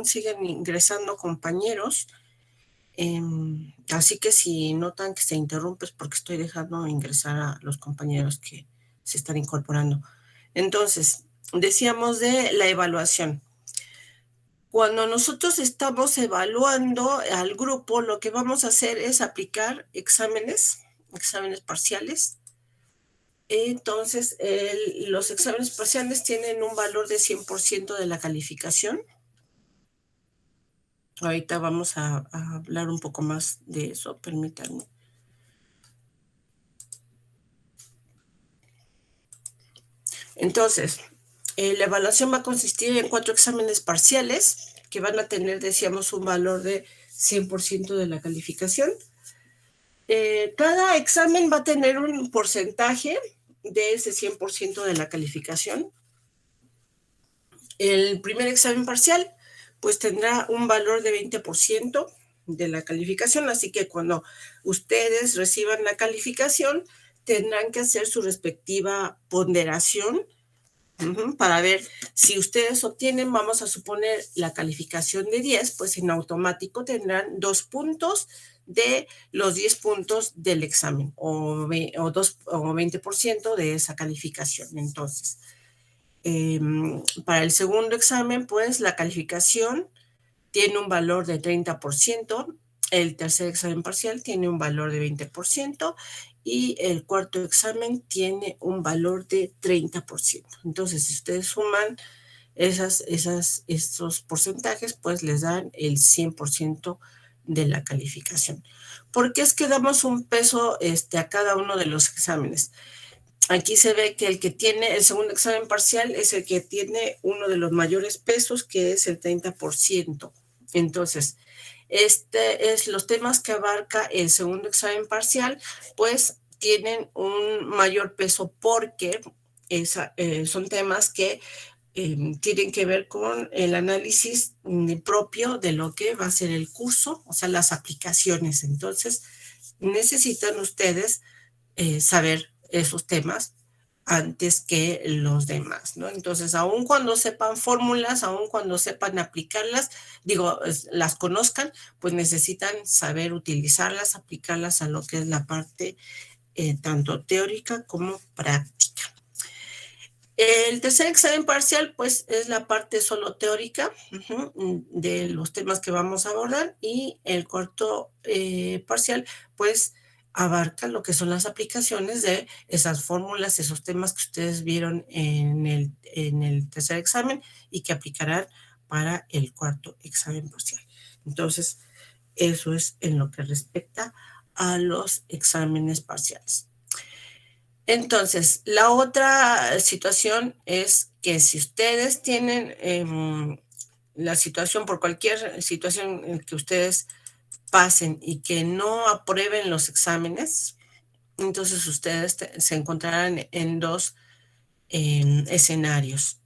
aún siguen ingresando compañeros. Así que si notan que se interrumpe es porque estoy dejando ingresar a los compañeros que se están incorporando. Entonces, decíamos de la evaluación. Cuando nosotros estamos evaluando al grupo, lo que vamos a hacer es aplicar exámenes parciales. Entonces, los exámenes parciales tienen un valor de 100% de la calificación. Ahorita vamos a hablar un poco más de eso, permítanme. Entonces, la evaluación va a consistir en 4 exámenes parciales que van a tener, decíamos, un valor de 100% de la calificación. Cada examen va a tener un porcentaje de ese 100% de la calificación. El primer examen parcial, pues tendrá un valor de 20% de la calificación, así que cuando ustedes reciban la calificación, tendrán que hacer su respectiva ponderación para ver si ustedes obtienen, vamos a suponer, la calificación de 10, pues en automático tendrán 2 puntos de los 10 puntos del examen o 20% de esa calificación. Entonces, para el segundo examen, pues la calificación tiene un valor de 30%, el tercer examen parcial tiene un valor de 20% y el cuarto examen tiene un valor de 30%. Entonces, si ustedes suman estos porcentajes, pues les dan el 100% de la calificación. ¿Por qué es que damos un peso a cada uno de los exámenes? Aquí se ve que el segundo examen parcial es el que tiene uno de los mayores pesos, que es el 30%. Entonces, los temas que abarca el segundo examen parcial, pues tienen un mayor peso porque son temas que tienen que ver con el análisis propio de lo que va a ser el curso, o sea, las aplicaciones. Entonces, necesitan ustedes saber esos temas antes que los demás, ¿no? Entonces, aun cuando sepan fórmulas, aun cuando sepan aplicarlas, las conozcan, pues necesitan saber utilizarlas, aplicarlas a lo que es la parte tanto teórica como práctica. El tercer examen parcial, pues, es la parte solo teórica de los temas que vamos a abordar, y el cuarto parcial, pues, abarca lo que son las aplicaciones de esas fórmulas, esos temas que ustedes vieron en el tercer examen y que aplicarán para el cuarto examen parcial. Entonces, eso es en lo que respecta a los exámenes parciales. Entonces, la otra situación es que si ustedes tienen la situación, por cualquier situación en que ustedes pasen y que no aprueben los exámenes, entonces ustedes se encontrarán en 2 escenarios.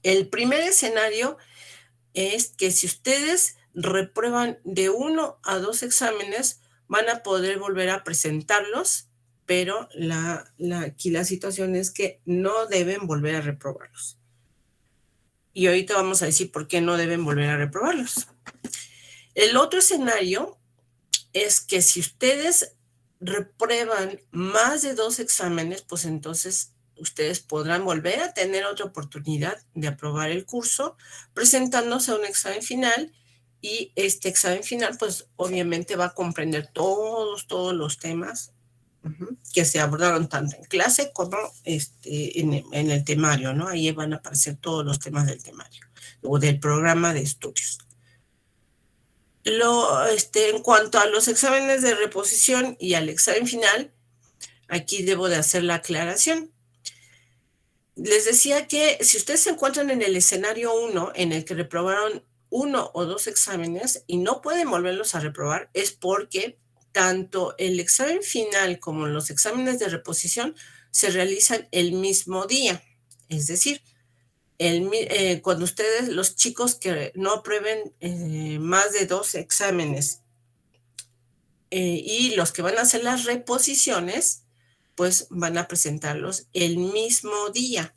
El primer escenario es que si ustedes reprueban de 1 a 2 exámenes, van a poder volver a presentarlos, pero aquí la situación es que no deben volver a reprobarlos. Y ahorita vamos a decir por qué no deben volver a reprobarlos. El otro escenario es que si ustedes reprueban más de 2 exámenes, pues entonces ustedes podrán volver a tener otra oportunidad de aprobar el curso presentándose a un examen final, y este examen final pues obviamente va a comprender todos los temas que se abordaron tanto en clase como en el temario, ¿no? Ahí van a aparecer todos los temas del temario o del programa de estudios. En cuanto a los exámenes de reposición y al examen final, aquí debo de hacer la aclaración. Les decía que si ustedes se encuentran en el escenario 1, en el que reprobaron 1 o 2 exámenes y no pueden volverlos a reprobar, es porque tanto el examen final como los exámenes de reposición se realizan el mismo día. Es decir, cuando ustedes, los chicos que no aprueben más de 2 exámenes y los que van a hacer las reposiciones, pues van a presentarlos el mismo día.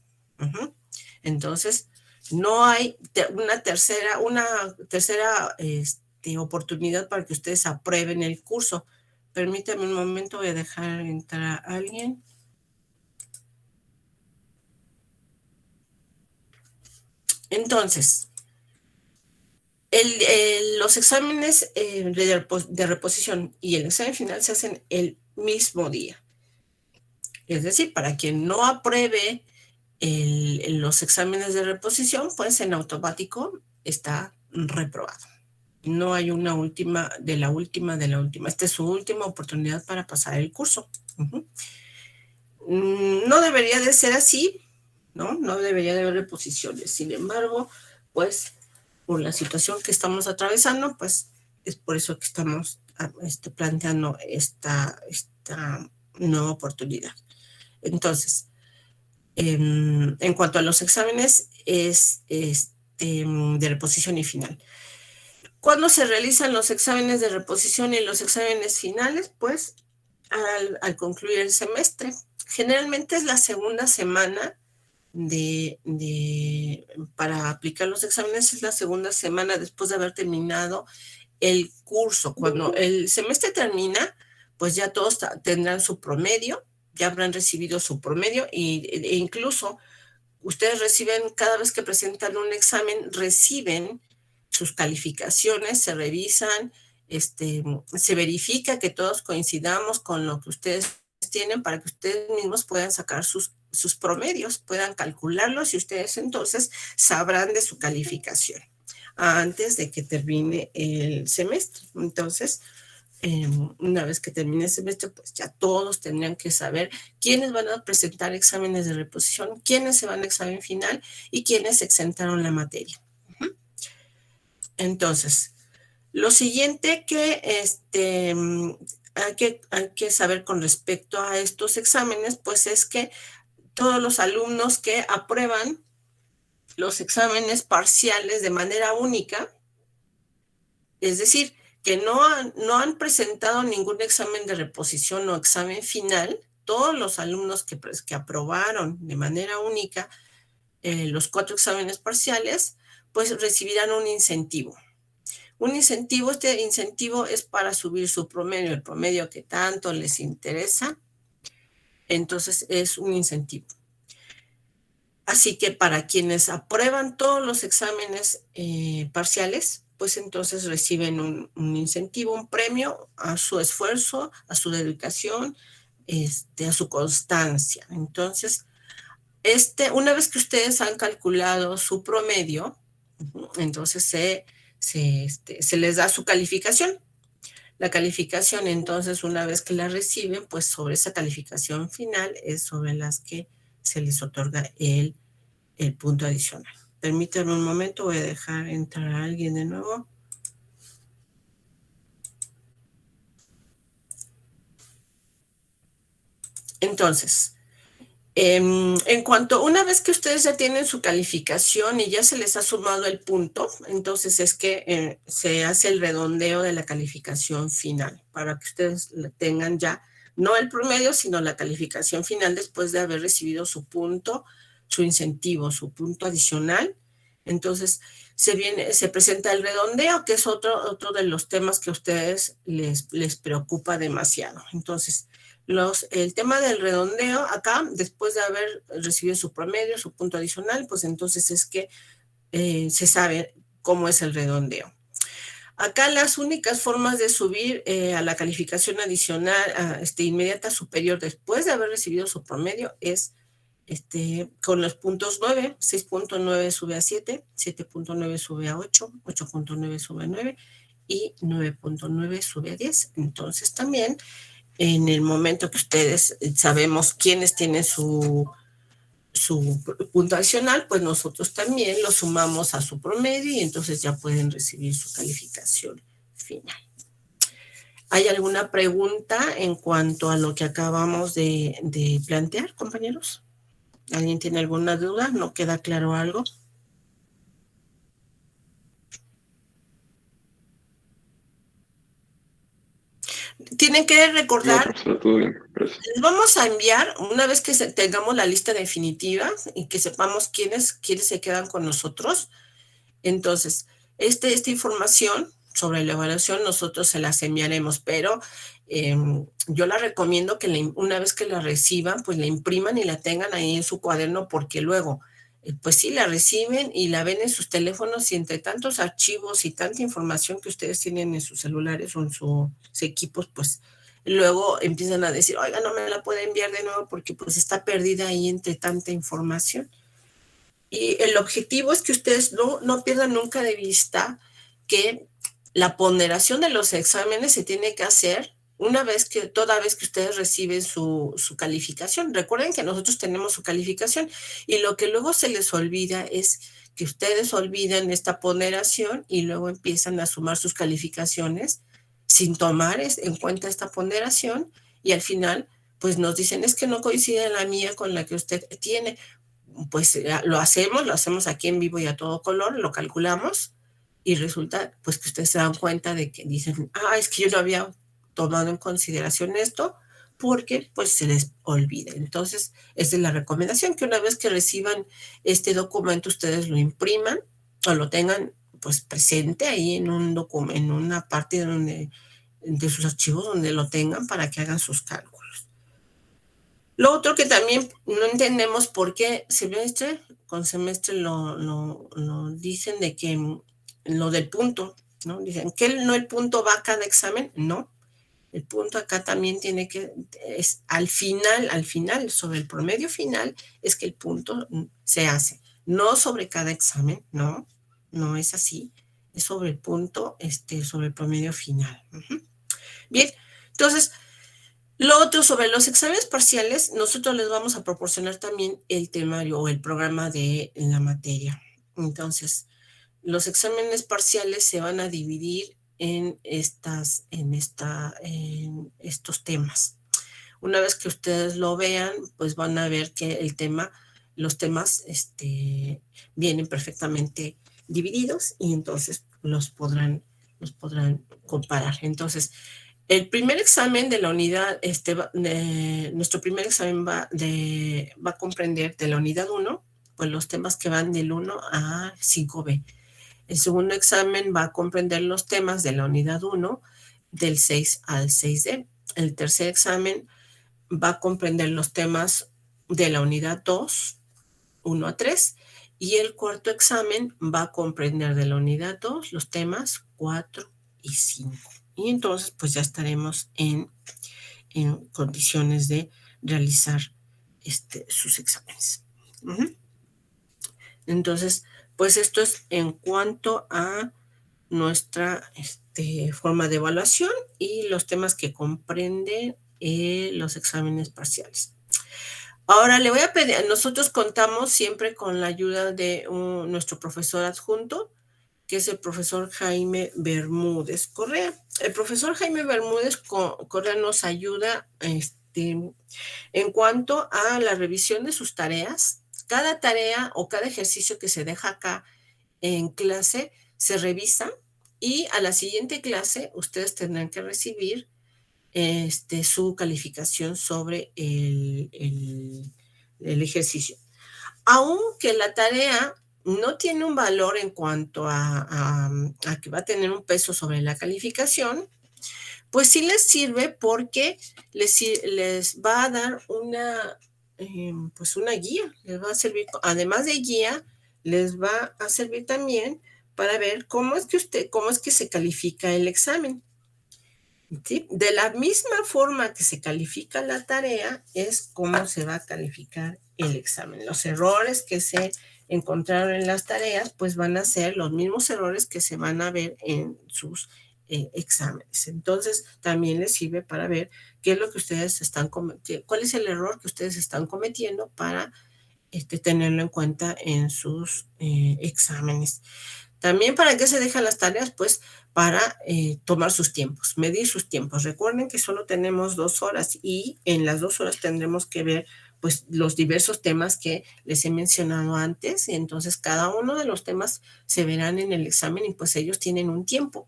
Entonces, No hay una tercera oportunidad para que ustedes aprueben el curso. Permítame un momento, voy a dejar entrar a alguien. Entonces, los exámenes de reposición y el examen final se hacen el mismo día. Es decir, para quien no apruebe los exámenes de reposición, pues en automático está reprobado. No hay una última, de la última. Esta es su última oportunidad para pasar el curso. No debería de ser así, ¿no? No debería de haber reposiciones. Sin embargo, pues por la situación que estamos atravesando, pues es por eso que estamos planteando esta nueva oportunidad. Entonces, en cuanto a los exámenes, es de reposición y final. ¿Cuándo se realizan los exámenes de reposición y los exámenes finales? Pues al concluir el semestre. Generalmente es la segunda semana para aplicar los exámenes, es la segunda semana después de haber terminado el curso. Cuando el semestre termina, pues ya todos tendrán su promedio, ya habrán recibido su promedio e incluso ustedes reciben, cada vez que presentan un examen, reciben sus calificaciones, se revisan, se verifica que todos coincidamos con lo que ustedes tienen para que ustedes mismos puedan sacar sus promedios, puedan calcularlos y ustedes entonces sabrán de su calificación antes de que termine el semestre. Entonces, una vez que termine el semestre, pues ya todos tendrían que saber quiénes van a presentar exámenes de reposición, quiénes se van a examen final y quiénes exentaron la materia. Entonces, lo siguiente que hay que saber con respecto a estos exámenes, pues es que todos los alumnos que aprueban los exámenes parciales de manera única, es decir, que no han presentado ningún examen de reposición o examen final, todos los alumnos que aprobaron de manera única los 4 exámenes parciales, pues recibirán un incentivo. Este incentivo es para subir su promedio, el promedio que tanto les interesa, entonces es un incentivo. Así que para quienes aprueban todos los exámenes parciales, pues entonces reciben un incentivo, un premio a su esfuerzo, a su dedicación, a su constancia. Entonces, una vez que ustedes han calculado su promedio, entonces se les da su calificación. La calificación, entonces, una vez que la reciben, pues sobre esa calificación final es sobre las que se les otorga el punto adicional. Permítanme un momento, voy a dejar entrar a alguien de nuevo. Entonces, en cuanto, una vez que ustedes ya tienen su calificación y ya se les ha sumado el punto, entonces es que se hace el redondeo de la calificación final, para que ustedes tengan ya, no el promedio, sino la calificación final después de haber recibido su punto, su incentivo, su punto adicional. Entonces, se presenta el redondeo, que es otro de los temas que a ustedes les preocupa demasiado. Entonces, el tema del redondeo, acá, después de haber recibido su promedio, su punto adicional, pues entonces es que se sabe cómo es el redondeo. Acá las únicas formas de subir a la calificación adicional inmediata superior después de haber recibido su promedio es con los puntos 9, 6.9 sube a 7, 7.9 sube a 8, 8.9 sube a 9 y 9.9 sube a 10. Entonces también en el momento que ustedes sabemos quiénes tienen su punto adicional, pues nosotros también lo sumamos a su promedio y entonces ya pueden recibir su calificación final. ¿Hay alguna pregunta en cuanto a lo que acabamos de plantear, compañeros? ¿Alguien tiene alguna duda? ¿No queda claro algo? Tienen que recordar, No, pues, todo bien, gracias. les vamos a enviar, una vez que tengamos la lista definitiva y que sepamos quiénes se quedan con nosotros, entonces, esta información sobre la evaluación nosotros se las enviaremos, pero yo la recomiendo que una vez que la reciban, pues la impriman y la tengan ahí en su cuaderno, porque luego, pues sí, la reciben y la ven en sus teléfonos, y entre tantos archivos y tanta información que ustedes tienen en sus celulares o en sus equipos, pues luego empiezan a decir, oiga, no me la puede enviar de nuevo porque pues está perdida ahí entre tanta información. Y el objetivo es que ustedes no pierdan nunca de vista que la ponderación de los exámenes se tiene que hacer toda vez que ustedes reciben su calificación. Recuerden que nosotros tenemos su calificación, y lo que luego se les olvida es que ustedes olvidan esta ponderación y luego empiezan a sumar sus calificaciones sin tomar en cuenta esta ponderación, y al final pues nos dicen, es que no coincide la mía con la que usted tiene. Pues lo hacemos aquí en vivo y a todo color, lo calculamos, y resulta pues que ustedes se dan cuenta de que dicen, es que yo no había tomado en consideración esto, porque pues se les olvida. Entonces, esa es la recomendación, que una vez que reciban este documento, ustedes lo impriman o lo tengan pues presente ahí en en una parte de sus archivos donde lo tengan para que hagan sus cálculos. Lo otro que también no entendemos por qué semestre con semestre lo dicen, de que lo del punto, ¿no? Dicen que no, el punto va a cada examen. No, el punto acá también es al final, sobre el promedio final, es que el punto se hace. No sobre cada examen, no es así. Es sobre el punto, sobre el promedio final. Bien, entonces, lo otro, sobre los exámenes parciales, nosotros les vamos a proporcionar también el temario o el programa de la materia. Entonces, los exámenes parciales se van a dividir en estos temas. Una vez que ustedes lo vean, pues van a ver que los temas vienen perfectamente divididos, y entonces los podrán comparar. Entonces, el primer examen de la unidad, nuestro primer examen va a comprender de la unidad 1, pues los temas que van del 1 a 5B. El segundo examen va a comprender los temas de la unidad 1 del 6 al 6D. El tercer examen va a comprender los temas de la unidad 2, 1 a 3. Y el cuarto examen va a comprender de la unidad 2 los temas 4 y 5. Y entonces pues ya estaremos en condiciones de realizar sus exámenes. Entonces, pues esto es en cuanto a nuestra forma de evaluación y los temas que comprenden los exámenes parciales. Ahora le voy a pedir, nosotros contamos siempre con la ayuda de nuestro profesor adjunto, que es el profesor Jaime Bermúdez Correa. El profesor Jaime Bermúdez Correa nos ayuda en cuanto a la revisión de sus tareas. Cada tarea o cada ejercicio que se deja acá en clase se revisa, y a la siguiente clase ustedes tendrán que recibir su calificación sobre el ejercicio. Aunque la tarea no tiene un valor en cuanto a que va a tener un peso sobre la calificación, pues sí les sirve, porque les va a dar pues una guía. Les va a servir, además de guía, les va a servir también para ver cómo es que se califica el examen. ¿Sí? De la misma forma que se califica la tarea, es cómo se va a calificar el examen. Los errores que se encontraron en las tareas, pues van a ser los mismos errores que se van a ver en sus exámenes. Entonces, también les sirve para ver qué es lo que ustedes están cometiendo, cuál es el error que ustedes están cometiendo, para tenerlo en cuenta en sus exámenes. También, ¿para qué se dejan las tareas? Pues para tomar sus tiempos, medir sus tiempos. Recuerden que solo tenemos 2 horas, y en las 2 horas tendremos que ver pues los diversos temas que les he mencionado antes. Entonces, cada uno de los temas se verán en el examen, y pues ellos tienen un tiempo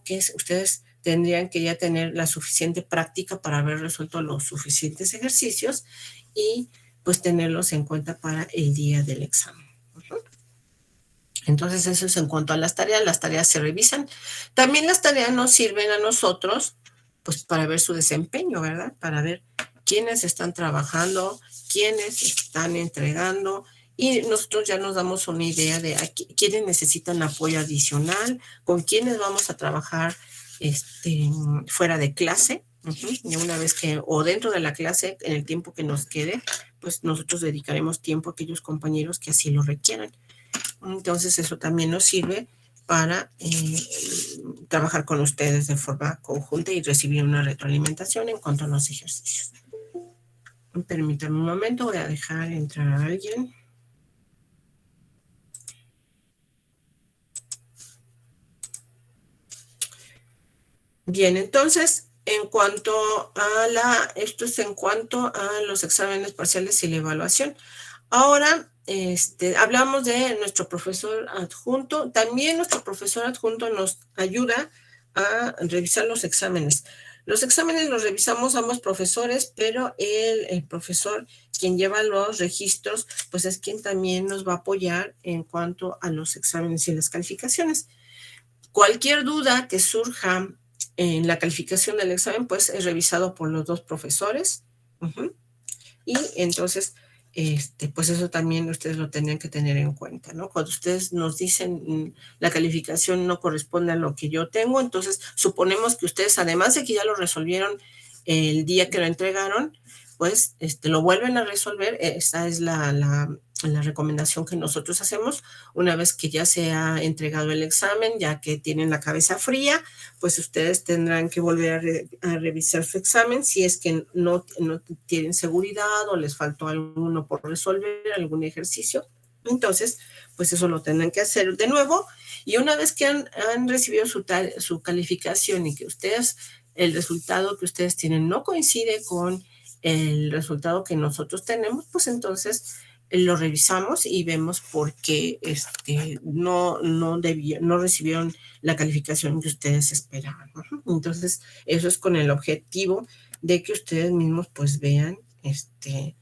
que ustedes tendrían que ya tener la suficiente práctica para haber resuelto los suficientes ejercicios y pues tenerlos en cuenta para el día del examen. Entonces eso es en cuanto a las tareas se revisan. También las tareas nos sirven a nosotros pues para ver su desempeño, ¿verdad? Para ver quiénes están trabajando, quiénes están entregando, y nosotros ya nos damos una idea de quiénes necesitan apoyo adicional, con quiénes vamos a trabajar fuera de clase, y una vez que, o dentro de la clase, en el tiempo que nos quede, pues nosotros dedicaremos tiempo a aquellos compañeros que así lo requieran. Entonces eso también nos sirve para trabajar con ustedes de forma conjunta y recibir una retroalimentación en cuanto a los ejercicios. Permítanme un momento, voy a dejar entrar a alguien. Bien, entonces, esto es en cuanto a los exámenes parciales y la evaluación. Ahora, hablamos de nuestro profesor adjunto. También nuestro profesor adjunto nos ayuda a revisar los exámenes. Los exámenes los revisamos ambos profesores, pero el profesor, quien lleva los registros, pues es quien también nos va a apoyar en cuanto a los exámenes y las calificaciones. Cualquier duda que surja en la calificación del examen, pues es revisado por los dos profesores. Y entonces, pues eso también ustedes lo tendrían que tener en cuenta, ¿no? Cuando ustedes nos dicen la calificación no corresponde a lo que yo tengo, entonces suponemos que ustedes, además de que ya lo resolvieron el día que lo entregaron, pues lo vuelven a resolver. Esa es la recomendación que nosotros hacemos una vez que ya se ha entregado el examen, ya que tienen la cabeza fría, pues ustedes tendrán que volver a revisar su examen si es que no tienen seguridad o les faltó alguno por resolver, algún ejercicio. Entonces, pues eso lo tendrán que hacer de nuevo, y una vez que han recibido su calificación y que el resultado que ustedes tienen no coincide con el resultado que nosotros tenemos, pues entonces lo revisamos y vemos por qué no recibieron la calificación que ustedes esperaban. Entonces, eso es con el objetivo de que ustedes mismos pues vean que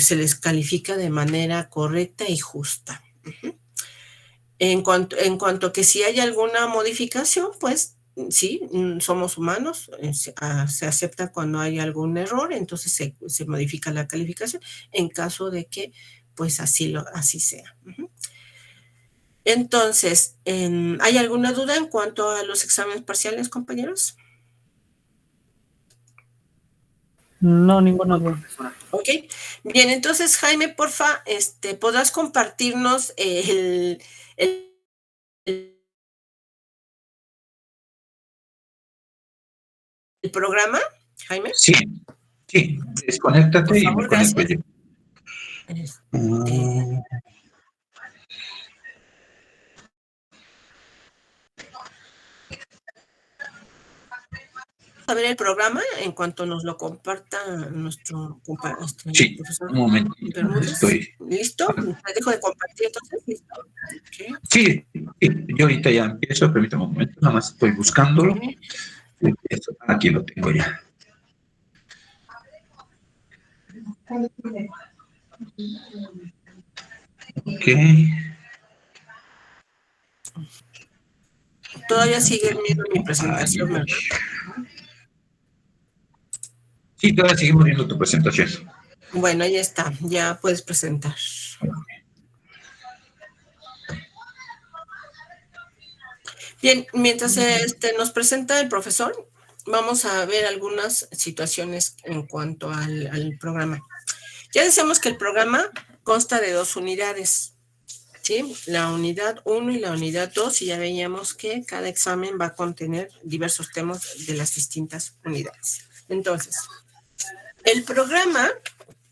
se les califica de manera correcta y justa. En cuanto a que si hay alguna modificación, pues sí, somos humanos, se acepta cuando hay algún error, entonces se modifica la calificación en caso de que pues así sea. Entonces, ¿hay alguna duda en cuanto a los exámenes parciales, compañeros? No, ninguna duda. Ok, bien, entonces Jaime, porfa, ¿podrás compartirnos el programa, Jaime? Sí, desconéctate Por y favor, me conecto gracias. yo. A ver el programa en cuanto nos lo comparta nuestro Sí, profesor un momento. Bermúdez. ¿Listo? ¿Me dejo de compartir entonces? ¿Listo? Okay. Sí, yo ahorita ya empiezo, permítame un momento, nada más estoy buscándolo. Okay. Aquí lo tengo ya. Ok. Todavía siguen viendo mi presentación, ¿verdad? Sí, todavía seguimos viendo tu presentación. Bueno, ahí está, ya puedes presentar. Bien, mientras nos presenta el profesor, vamos a ver algunas situaciones en cuanto al programa. Ya decíamos que el programa consta de 2 unidades, ¿sí? La unidad 1 y la unidad 2, y ya veíamos que cada examen va a contener diversos temas de las distintas unidades. Entonces, el programa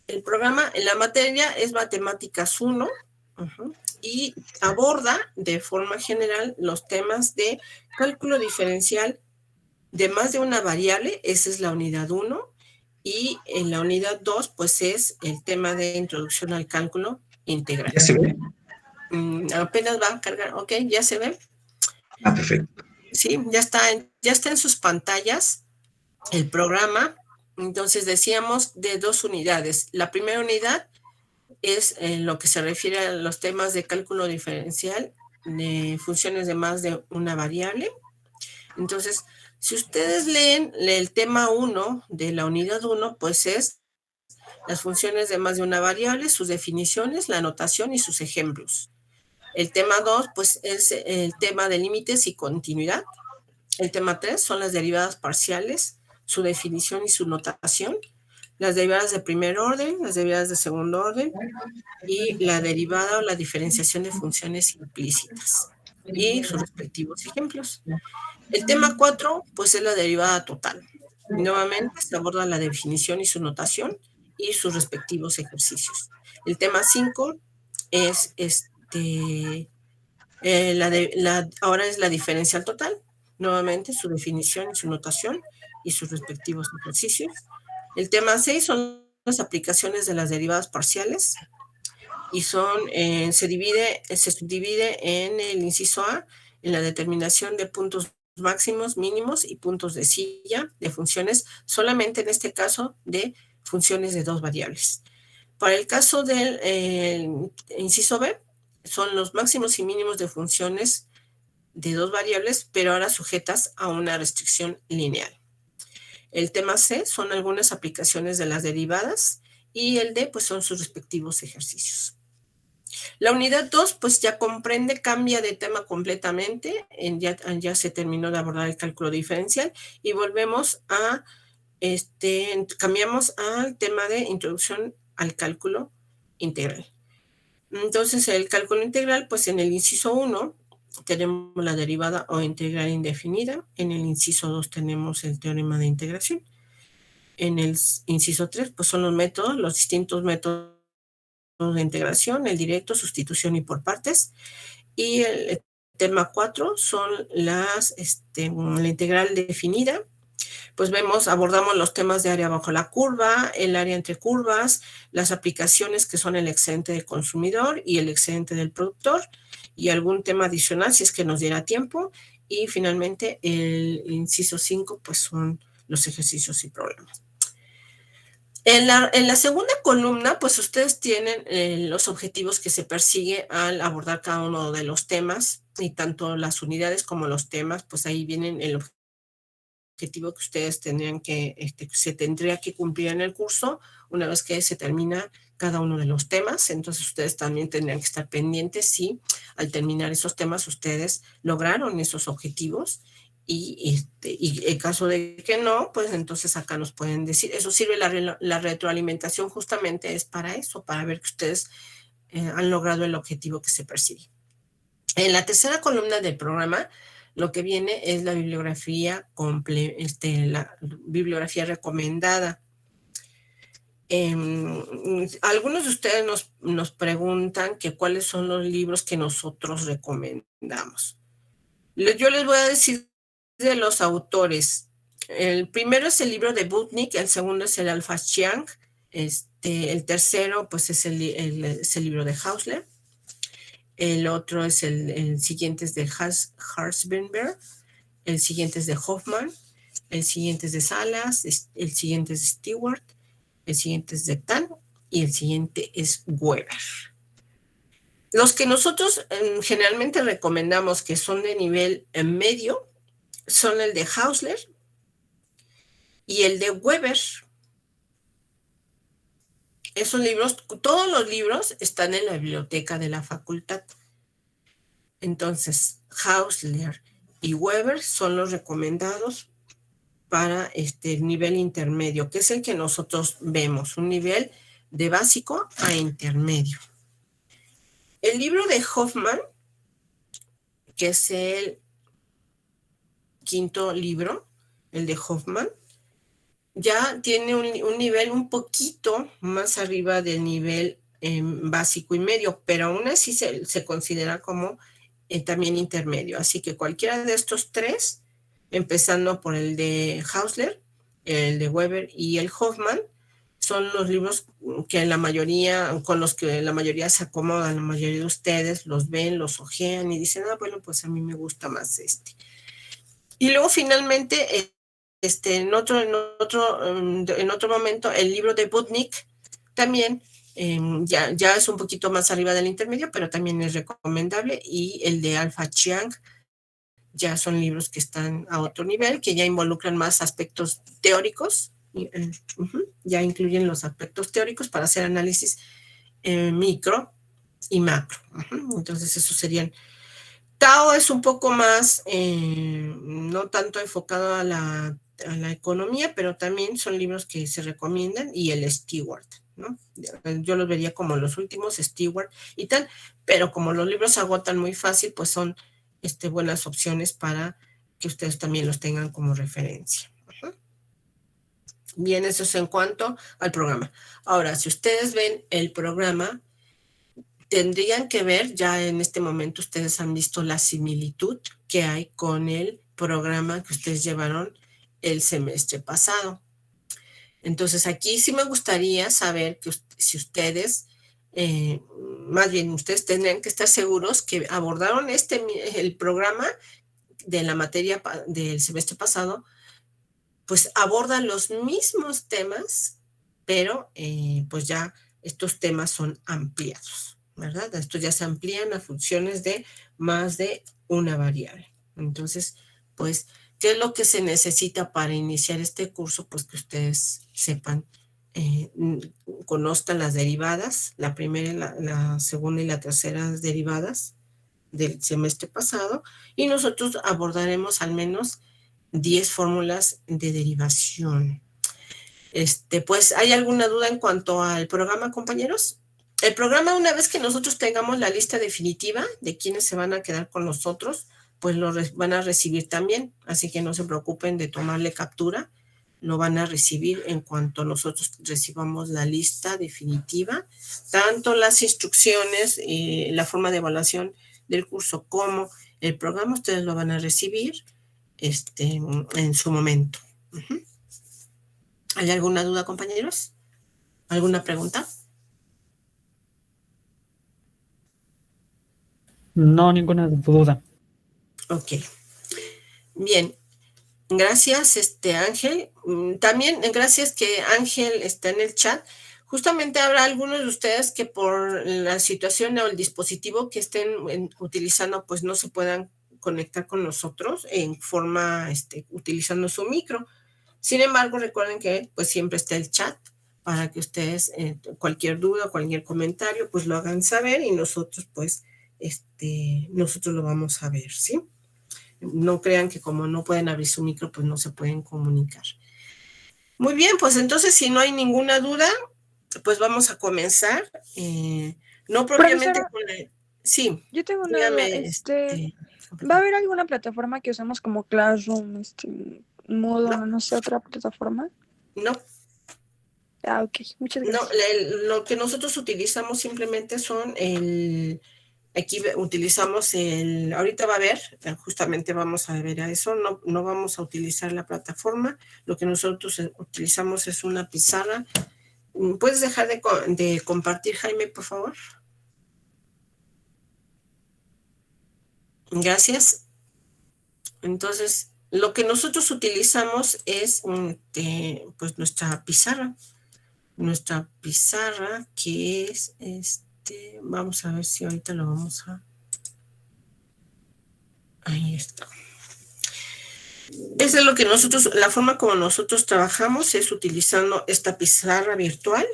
en la materia es Matemáticas 1, y aborda de forma general los temas de cálculo diferencial de más de una variable, esa es la unidad 1, y en la unidad 2, pues es el tema de introducción al cálculo integral. ¿Ya se ve? Apenas va a cargar, ok, ¿ya se ve? Ah, perfecto. Sí, ya está en sus pantallas el programa. Entonces decíamos de 2 unidades. La primera unidad es en lo que se refiere a los temas de cálculo diferencial de funciones de más de una variable. Entonces, si ustedes leen el tema 1 de la unidad 1, pues es las funciones de más de una variable, sus definiciones, la notación y sus ejemplos. El tema 2, pues es el tema de límites y continuidad. El tema 3 son las derivadas parciales, su definición y su notación. Las derivadas de primer orden, las derivadas de segundo orden y la derivada o la diferenciación de funciones implícitas y sus respectivos ejemplos. El tema 4, pues es la derivada total. Nuevamente se aborda la definición y su notación y sus respectivos ejercicios. El tema 5 es ahora es la diferencial total. Nuevamente su definición y su notación y sus respectivos ejercicios. El tema 6 son las aplicaciones de las derivadas parciales y se subdivide en el inciso A en la determinación de puntos máximos, mínimos y puntos de silla de funciones, solamente en este caso de funciones de 2 variables. Para el caso del inciso B, son los máximos y mínimos de funciones de 2 variables, pero ahora sujetas a una restricción lineal. El tema C son algunas aplicaciones de las derivadas y el D pues son sus respectivos ejercicios. La unidad 2 pues ya comprende, cambia de tema completamente, ya se terminó de abordar el cálculo diferencial y volvemos a, cambiamos al tema de introducción al cálculo integral. Entonces el cálculo integral pues en el inciso 1 tenemos la derivada o integral indefinida, en el inciso 2 tenemos el teorema de integración, en el inciso 3 pues son los métodos, los distintos métodos de integración, el directo, sustitución y por partes, y el tema 4 son la integral definida. Pues abordamos los temas de área bajo la curva, el área entre curvas, las aplicaciones que son el excedente del consumidor y el excedente del productor, y algún tema adicional si es que nos diera tiempo, y finalmente el inciso 5 pues son los ejercicios y problemas. En la segunda columna, pues ustedes tienen los objetivos que se persigue al abordar cada uno de los temas, y tanto las unidades como los temas, pues ahí vienen el objetivo que ustedes tendrían se tendría que cumplir en el curso una vez que se termina cada uno de los temas. Entonces ustedes también tendrían que estar pendientes si al terminar esos temas ustedes lograron esos objetivos. Y en caso de que no, pues entonces acá nos pueden decir, eso sirve, la retroalimentación justamente es para eso, para ver que ustedes han logrado el objetivo que se persigue. En la tercera columna del programa, lo que viene es la bibliografía la bibliografía recomendada. Algunos de ustedes nos preguntan que cuáles son los libros que nosotros recomendamos. Yo les voy a decir de los autores. El primero es el libro de Butnick, el segundo es el Alpha Chiang, el tercero pues es el libro de Hausler, el otro es el siguiente es de Harsbenberg, el siguiente es de Hoffman, el siguiente es de Salas, el siguiente es de Stewart, el siguiente es de Tan y el siguiente es Weber. Los que nosotros generalmente recomendamos que son de nivel medio son el de Hausler y el de Weber. Esos libros, todos los libros están en la biblioteca de la facultad. Entonces, Hausler y Weber son los recomendados para nivel intermedio, que es el que nosotros vemos, un nivel de básico a intermedio. El libro de Hoffman, que es el quinto libro, el de Hoffman, ya tiene un nivel un poquito más arriba del nivel básico y medio, pero aún así se considera como también intermedio. Así que cualquiera de estos tres, empezando por el de Hausler, el de Weber y el Hoffman, son los libros que con los que la mayoría se acomodan. La mayoría de ustedes los ven, los ojean y dicen, bueno, pues a mí me gusta más este. Y luego finalmente, en otro momento, el libro de Budnick también ya es un poquito más arriba del intermedio, pero también es recomendable. Y el de Alpha Chiang ya son libros que están a otro nivel, que ya involucran más aspectos teóricos, ya incluyen los aspectos teóricos para hacer análisis micro y macro. Entonces, esos serían. Tao es un poco más, no tanto enfocado a la economía, pero también son libros que se recomiendan, y el Stewart, ¿no? Yo los vería como los últimos, Stewart y tal, pero como los libros se agotan muy fácil, pues son buenas opciones para que ustedes también los tengan como referencia. Bien, eso es en cuanto al programa. Ahora, si ustedes ven el programa, tendrían que ver, ya en este momento ustedes han visto la similitud que hay con el programa que ustedes llevaron el semestre pasado. Entonces, aquí sí me gustaría saber que si ustedes, más bien ustedes tendrían que estar seguros que abordaron el programa de la materia del semestre pasado, pues abordan los mismos temas, pero pues ya estos temas son ampliados, ¿verdad? Estos ya se amplían a funciones de más de una variable. Entonces, pues, ¿qué es lo que se necesita para iniciar este curso? Pues que ustedes sepan, conozcan las derivadas, la primera, la segunda y la tercera derivadas del semestre pasado, y nosotros abordaremos al menos 10 fórmulas de derivación. Pues, ¿hay alguna duda en cuanto al programa, compañeros? El programa, una vez que nosotros tengamos la lista definitiva de quienes se van a quedar con nosotros, pues lo van a recibir también, así que no se preocupen de tomarle captura, lo van a recibir en cuanto nosotros recibamos la lista definitiva, tanto las instrucciones y la forma de evaluación del curso como el programa, ustedes lo van a recibir en su momento. ¿Hay alguna duda, compañeros? ¿Alguna pregunta? No, ninguna duda. Ok. Bien. Gracias, Ángel. También gracias que Ángel está en el chat. Justamente habrá algunos de ustedes que por la situación o el dispositivo que estén utilizando, pues no se puedan conectar con nosotros en forma, utilizando su micro. Sin embargo, recuerden que pues siempre está el chat para que ustedes, cualquier duda, cualquier comentario, pues lo hagan saber, y nosotros pues, nosotros lo vamos a ver, ¿sí? No crean que como no pueden abrir su micro, pues no se pueden comunicar. Muy bien, pues entonces si no hay ninguna duda, pues vamos a comenzar. No propiamente Profesora, con la... Sí, yo tengo una duda. dígame. ¿Va a haber alguna plataforma que usemos como Classroom, Moodle, No, no sé, otra plataforma? no, Ah, ok, muchas no, gracias. lo que nosotros utilizamos simplemente son aquí utilizamos ahorita va a ver, justamente vamos a ver a eso, no vamos a utilizar la plataforma, lo que nosotros utilizamos es una pizarra. ¿Puedes dejar de compartir, Jaime, por favor? Gracias. Entonces, lo que nosotros utilizamos es pues nuestra pizarra. Nuestra pizarra, que es vamos a ver si ahorita lo vamos a... Ahí está. Esa es lo que nosotros, la forma como nosotros trabajamos es utilizando esta pizarra virtual.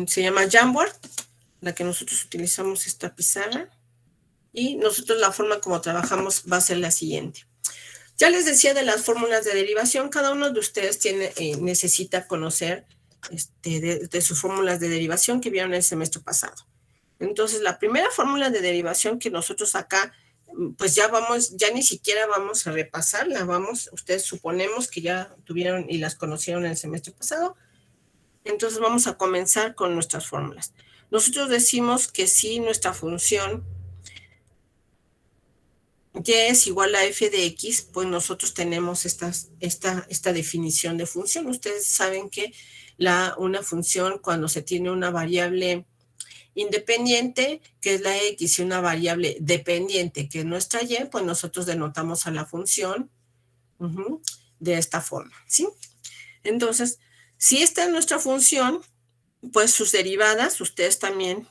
Se llama Jamboard, la que nosotros utilizamos esta pizarra. Y nosotros la forma como trabajamos va a ser la siguiente. Ya les decía de las fórmulas de derivación, cada uno de ustedes necesita conocer de sus fórmulas de derivación que vieron el semestre pasado. Entonces, la primera fórmula de derivación que nosotros acá, pues ya ni siquiera vamos a repasarla, ustedes suponemos que ya tuvieron y las conocieron el semestre pasado. Entonces, vamos a comenzar con nuestras fórmulas. Nosotros decimos que si nuestra función y es igual a f de x, pues nosotros tenemos esta definición de función. Ustedes saben que una función, cuando se tiene una variable independiente, que es la X, y una variable dependiente, que es nuestra Y, pues nosotros denotamos a la función de esta forma, ¿sí? Entonces, si esta es nuestra función, pues sus derivadas, ustedes también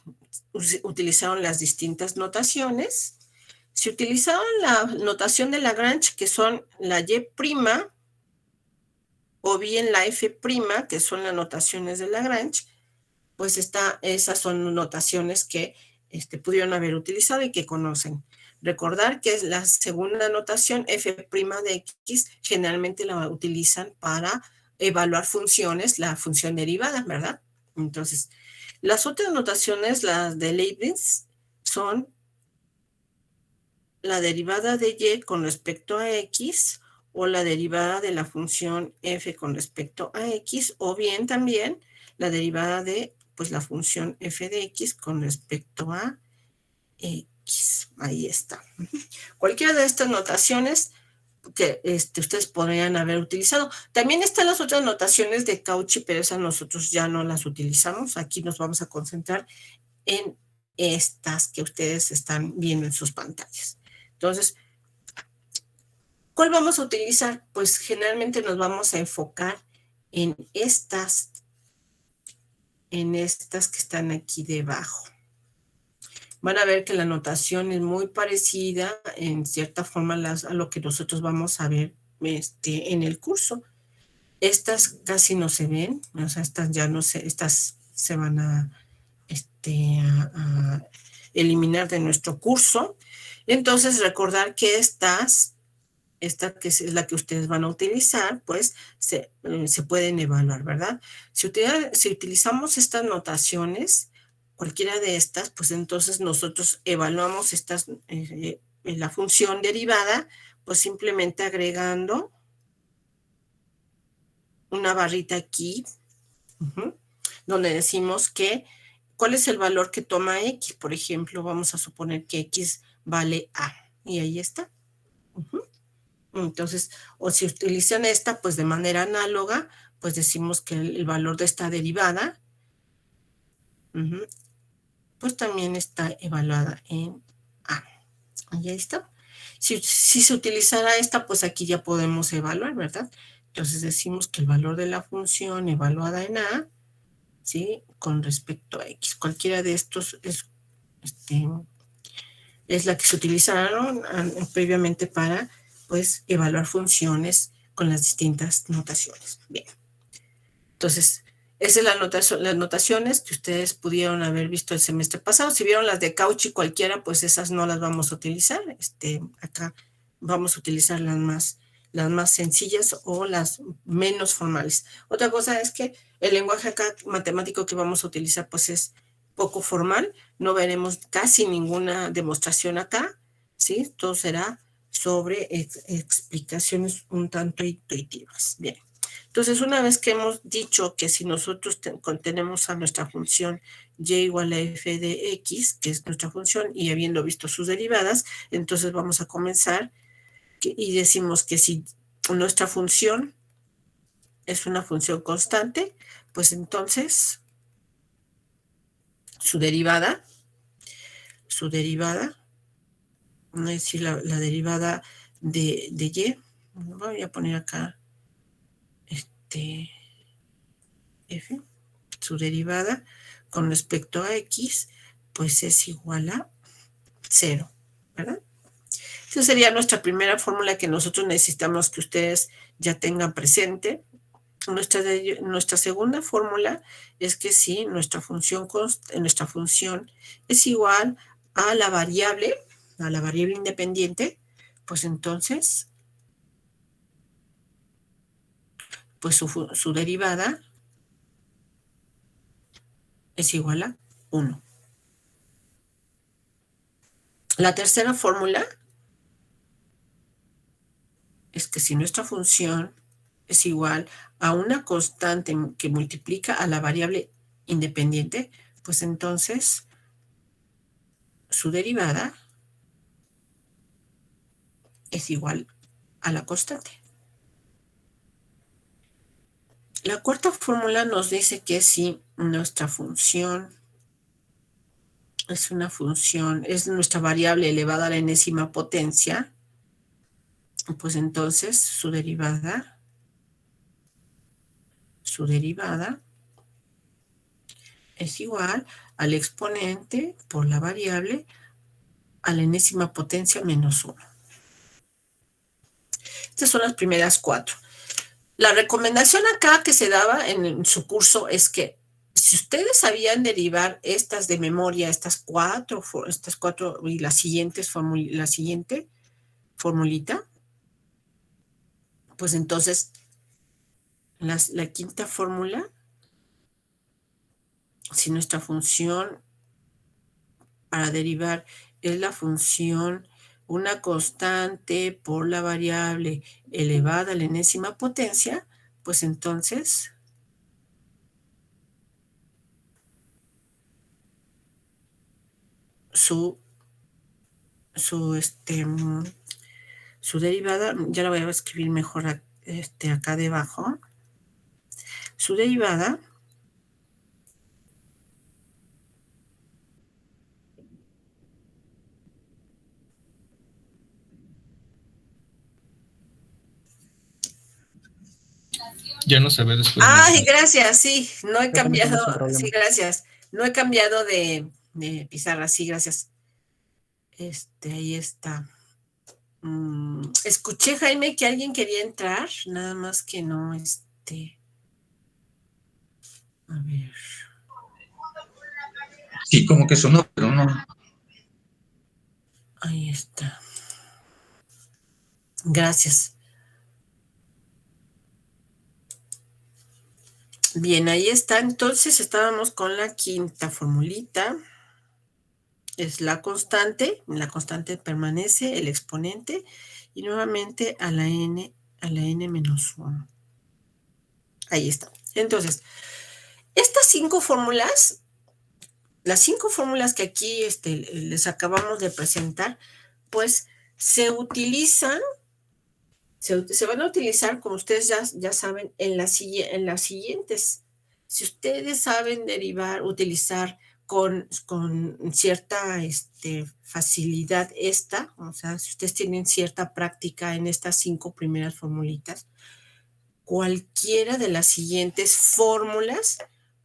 utilizaron las distintas notaciones. Si utilizaron la notación de Lagrange, que son la Y', o bien la F', que son las notaciones de Lagrange, pues esas son notaciones que pudieron haber utilizado y que conocen. Recordar que es la segunda notación, F' de X, generalmente la utilizan para evaluar funciones, la función derivada, ¿verdad? Entonces, las otras notaciones, las de Leibniz, son la derivada de Y con respecto a X, o la derivada de la función F con respecto a X, o bien también la derivada de pues la función F de X con respecto a X. Ahí está. Cualquiera de estas notaciones que ustedes podrían haber utilizado. También están las otras notaciones de Cauchy, pero esas nosotros ya no las utilizamos. Aquí nos vamos a concentrar en estas que ustedes están viendo en sus pantallas. Entonces, ¿cuál vamos a utilizar? Pues generalmente nos vamos a enfocar en estas que están aquí debajo. Van a ver que la notación es muy parecida en cierta forma a lo que nosotros vamos a ver en el curso. Estas casi no se ven, o sea, estas ya no se, estas se van a eliminar de nuestro curso. Entonces, recordar que esta que es la que ustedes van a utilizar, pues se pueden evaluar, ¿verdad? Si utilizamos estas notaciones, cualquiera de estas, pues entonces nosotros evaluamos la función derivada, pues simplemente agregando una barrita aquí, donde decimos ¿cuál es el valor que toma X? Por ejemplo, vamos a suponer que X vale A, y ahí está. Entonces, o si utilizan esta, pues de manera análoga, pues decimos que el valor de esta derivada, pues también está evaluada en A. Ahí está. Si se utilizara esta, pues aquí ya podemos evaluar, ¿verdad? Entonces decimos que el valor de la función evaluada en A, ¿sí? Con respecto a X. Cualquiera de estos es la que se utilizaron previamente para pues evaluar funciones con las distintas notaciones. Bien. Entonces, esas son las notaciones que ustedes pudieron haber visto el semestre pasado. Si vieron las de Cauchy cualquiera, pues esas no las vamos a utilizar. Acá vamos a utilizar las más sencillas o las menos formales. Otra cosa es que el lenguaje acá matemático que vamos a utilizar pues es poco formal. No veremos casi ninguna demostración acá, ¿sí? Todo será sobre explicaciones un tanto intuitivas. Bien. Entonces, una vez que hemos dicho que si nosotros tenemos a nuestra función y igual a f de x, que es nuestra función, y habiendo visto sus derivadas, entonces vamos a comenzar y decimos que si nuestra función es una función constante, pues entonces su derivada, vamos a decir la derivada de y, voy a poner acá f, su derivada con respecto a x, pues es igual a 0, ¿verdad? Esa sería nuestra primera fórmula que nosotros necesitamos que ustedes ya tengan presente. Nuestra segunda fórmula es que si nuestra función es igual a la variable independiente, pues entonces pues su derivada es igual a 1. La tercera fórmula es que si nuestra función es igual a una constante que multiplica a la variable independiente, pues entonces su derivada es igual a la constante. La cuarta fórmula nos dice que si nuestra función es una función, es nuestra variable elevada a la enésima potencia, pues entonces su derivada es igual al exponente por la variable a la enésima potencia menos 1. Estas son las primeras 4. La recomendación acá que se daba en su curso es que si ustedes sabían derivar estas de memoria, estas cuatro y la siguiente formulita, pues entonces la quinta fórmula, si nuestra función para derivar es la función una constante por la variable elevada a la enésima potencia, pues entonces su derivada, ya la voy a escribir mejor acá debajo, su derivada Ya no se ve después. Ay, gracias, sí, no he Creo que no cambiado, tenemos un problema. sí, gracias. No he cambiado de pizarra, sí, gracias. Ahí está. Escuché, Jaime, que alguien quería entrar, nada más que no, a ver. Sí, como que sonó, pero no. Ahí está. Gracias. Bien, ahí está. Entonces estábamos con la quinta formulita. Es la constante permanece, el exponente, y nuevamente a la n menos 1. Ahí está. Entonces, estas 5 fórmulas, las 5 fórmulas que aquí les acabamos de presentar, pues se utilizan, se van a utilizar, como ustedes ya saben, en las siguientes. Si ustedes saben utilizar con cierta facilidad o sea, si ustedes tienen cierta práctica en estas 5 primeras formulitas, cualquiera de las siguientes fórmulas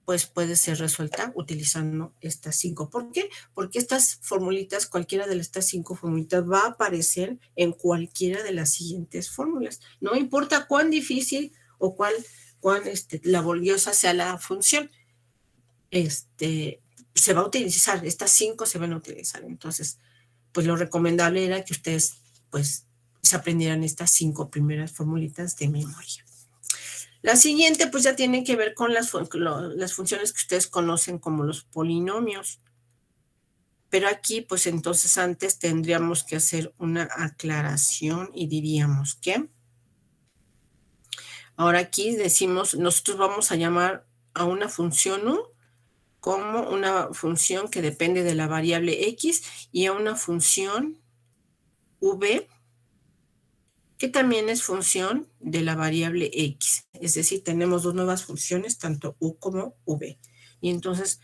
pues puede ser resuelta utilizando estas 5. ¿Por qué? Porque estas formulitas, cualquiera de estas 5 formulitas va a aparecer en cualquiera de las siguientes fórmulas. No importa cuán difícil o cuán laboriosa sea la función, se va a utilizar, estas 5 se van a utilizar. Entonces, pues lo recomendable era que ustedes pues se aprendieran estas 5 primeras formulitas de memoria. La siguiente pues ya tiene que ver con las funciones que ustedes conocen como los polinomios. Pero aquí pues entonces antes tendríamos que hacer una aclaración y diríamos que ahora aquí decimos, nosotros vamos a llamar a una función U como una función que depende de la variable X y a una función V que también es función de la variable X. Es decir, tenemos 2 nuevas funciones, tanto U como V. Y entonces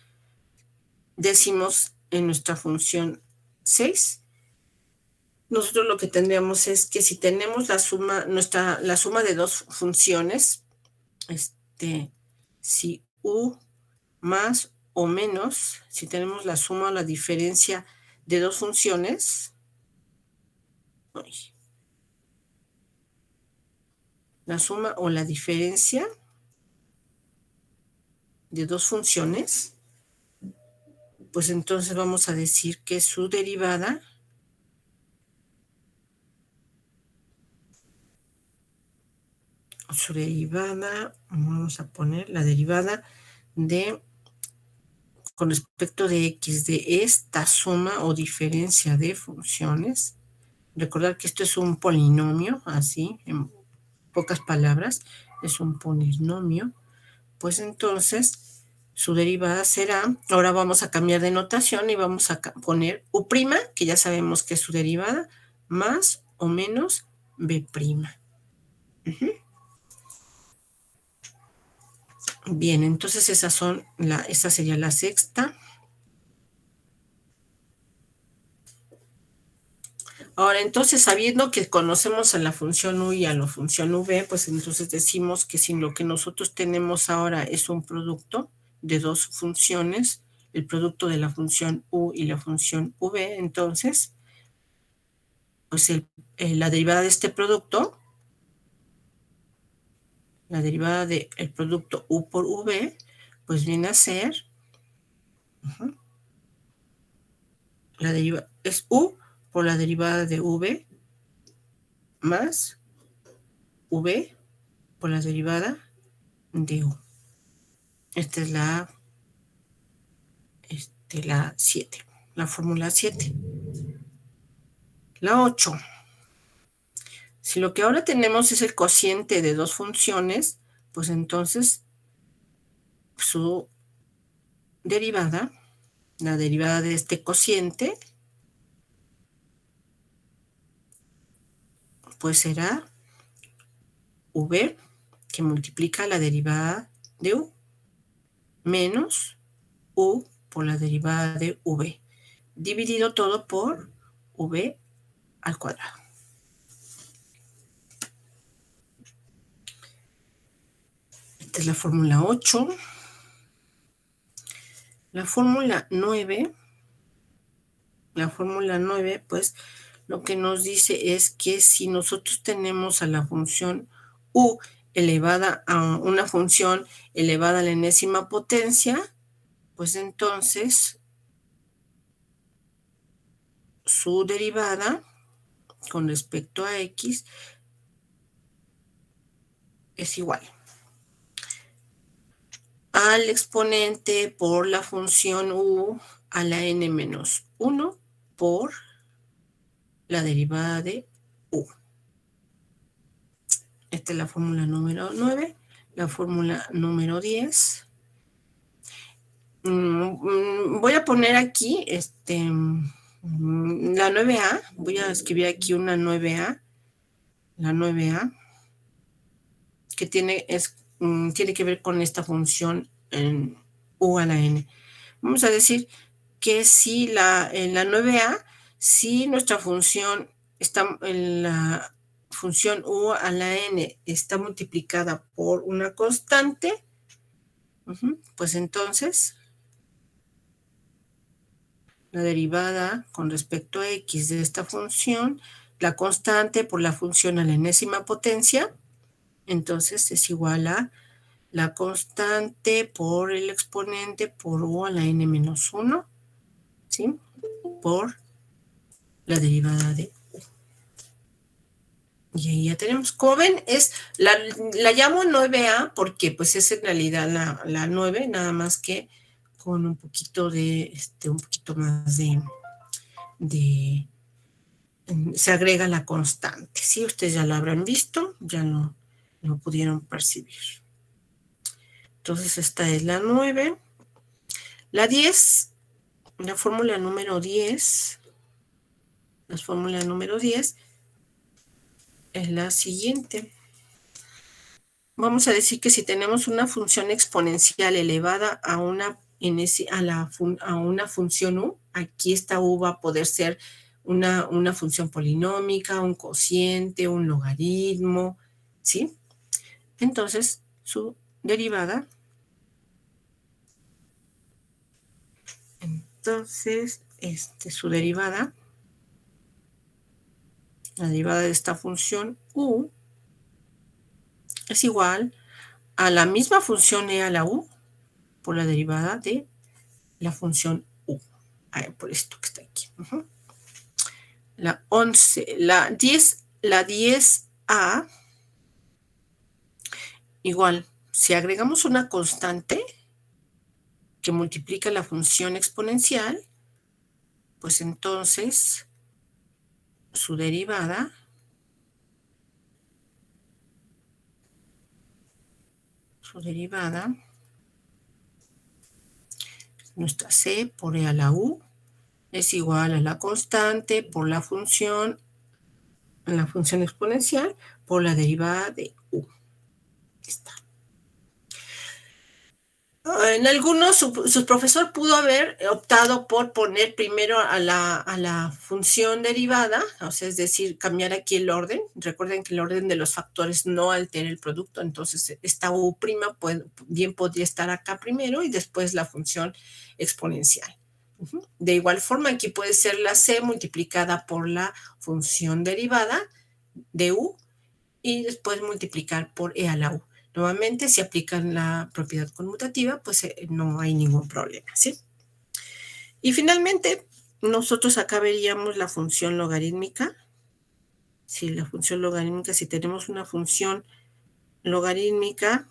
decimos en nuestra función 6, nosotros lo que tendríamos es que si tenemos la suma de 2 funciones, si U más o menos, si tenemos la suma o la diferencia de 2 funciones, la suma o la diferencia de 2 funciones, pues entonces vamos a decir que su derivada vamos a poner la derivada con respecto de X de esta suma o diferencia de funciones. Recordar que esto es un polinomio, así, en pocas palabras, es un polinomio. Pues entonces su derivada será, ahora vamos a cambiar de notación y vamos a poner U', que ya sabemos que es su derivada, más o menos B'. Bien, entonces esa sería la sexta. Ahora, entonces, sabiendo que conocemos a la función u y a la función v, pues entonces decimos que si lo que nosotros tenemos ahora es un producto de dos funciones, el producto de la función u y la función v, entonces, pues la derivada de este producto, la derivada del producto u por v, pues viene a ser, la derivada es u por la derivada de v más v por la derivada de u. Esta es la 7, la fórmula 7. La 8. Si lo que ahora tenemos es el cociente de dos funciones, pues entonces su derivada, la derivada de este cociente, pues será v, que multiplica la derivada de u, menos u por la derivada de v, dividido todo por v al cuadrado. Esta es la fórmula 8. La fórmula 9, pues lo que nos dice es que si nosotros tenemos a la función u elevada a una función elevada a la enésima potencia, pues entonces su derivada con respecto a x es igual al exponente por la función u a la n menos 1 por la derivada de u. Esta es la fórmula número 9. La fórmula número 10. Voy a poner aquí la 9a. Voy a escribir aquí una 9a. La 9a que tiene que ver con esta función en u a la n. Vamos a decir que si en la 9a, si nuestra función está en la función u a la n está multiplicada por una constante, pues entonces la derivada con respecto a x de esta función, la constante por la función a la enésima potencia, entonces es igual a la constante por el exponente por u a la n menos 1, ¿sí? Por la derivada de u. Y ahí ya tenemos. Como ven, la llamo 9a porque pues es en realidad la 9, nada más que con un poquito más se agrega la constante, ¿sí? Ustedes ya lo habrán visto, ya lo pudieron percibir. Entonces esta es la 9. La 10, la fórmula número 10, es la siguiente. Vamos a decir que si tenemos una función exponencial elevada a una función u, aquí esta u va a poder ser una función polinómica, un cociente, un logaritmo, ¿sí? Entonces, su derivada, la derivada de esta función u, es igual a la misma función e a la u por la derivada de la función u. Por esto que está aquí. La 11, la 10a, igual, si agregamos una constante que multiplica la función exponencial, pues entonces su derivada nuestra c por e a la u es igual a la constante por la función exponencial por la derivada de u. Está. En algunos, su profesor pudo haber optado por poner primero a la función derivada, o sea, es decir, cambiar aquí el orden. Recuerden que el orden de los factores no altera el producto, entonces esta U' bien podría estar acá primero y después la función exponencial. De igual forma, aquí puede ser la C multiplicada por la función derivada de U y después multiplicar por E a la U. Nuevamente, si aplican la propiedad conmutativa, pues no hay ningún problema, ¿sí? Y finalmente, nosotros acá veríamos la función logarítmica. Sí, la función logarítmica, si tenemos una función logarítmica,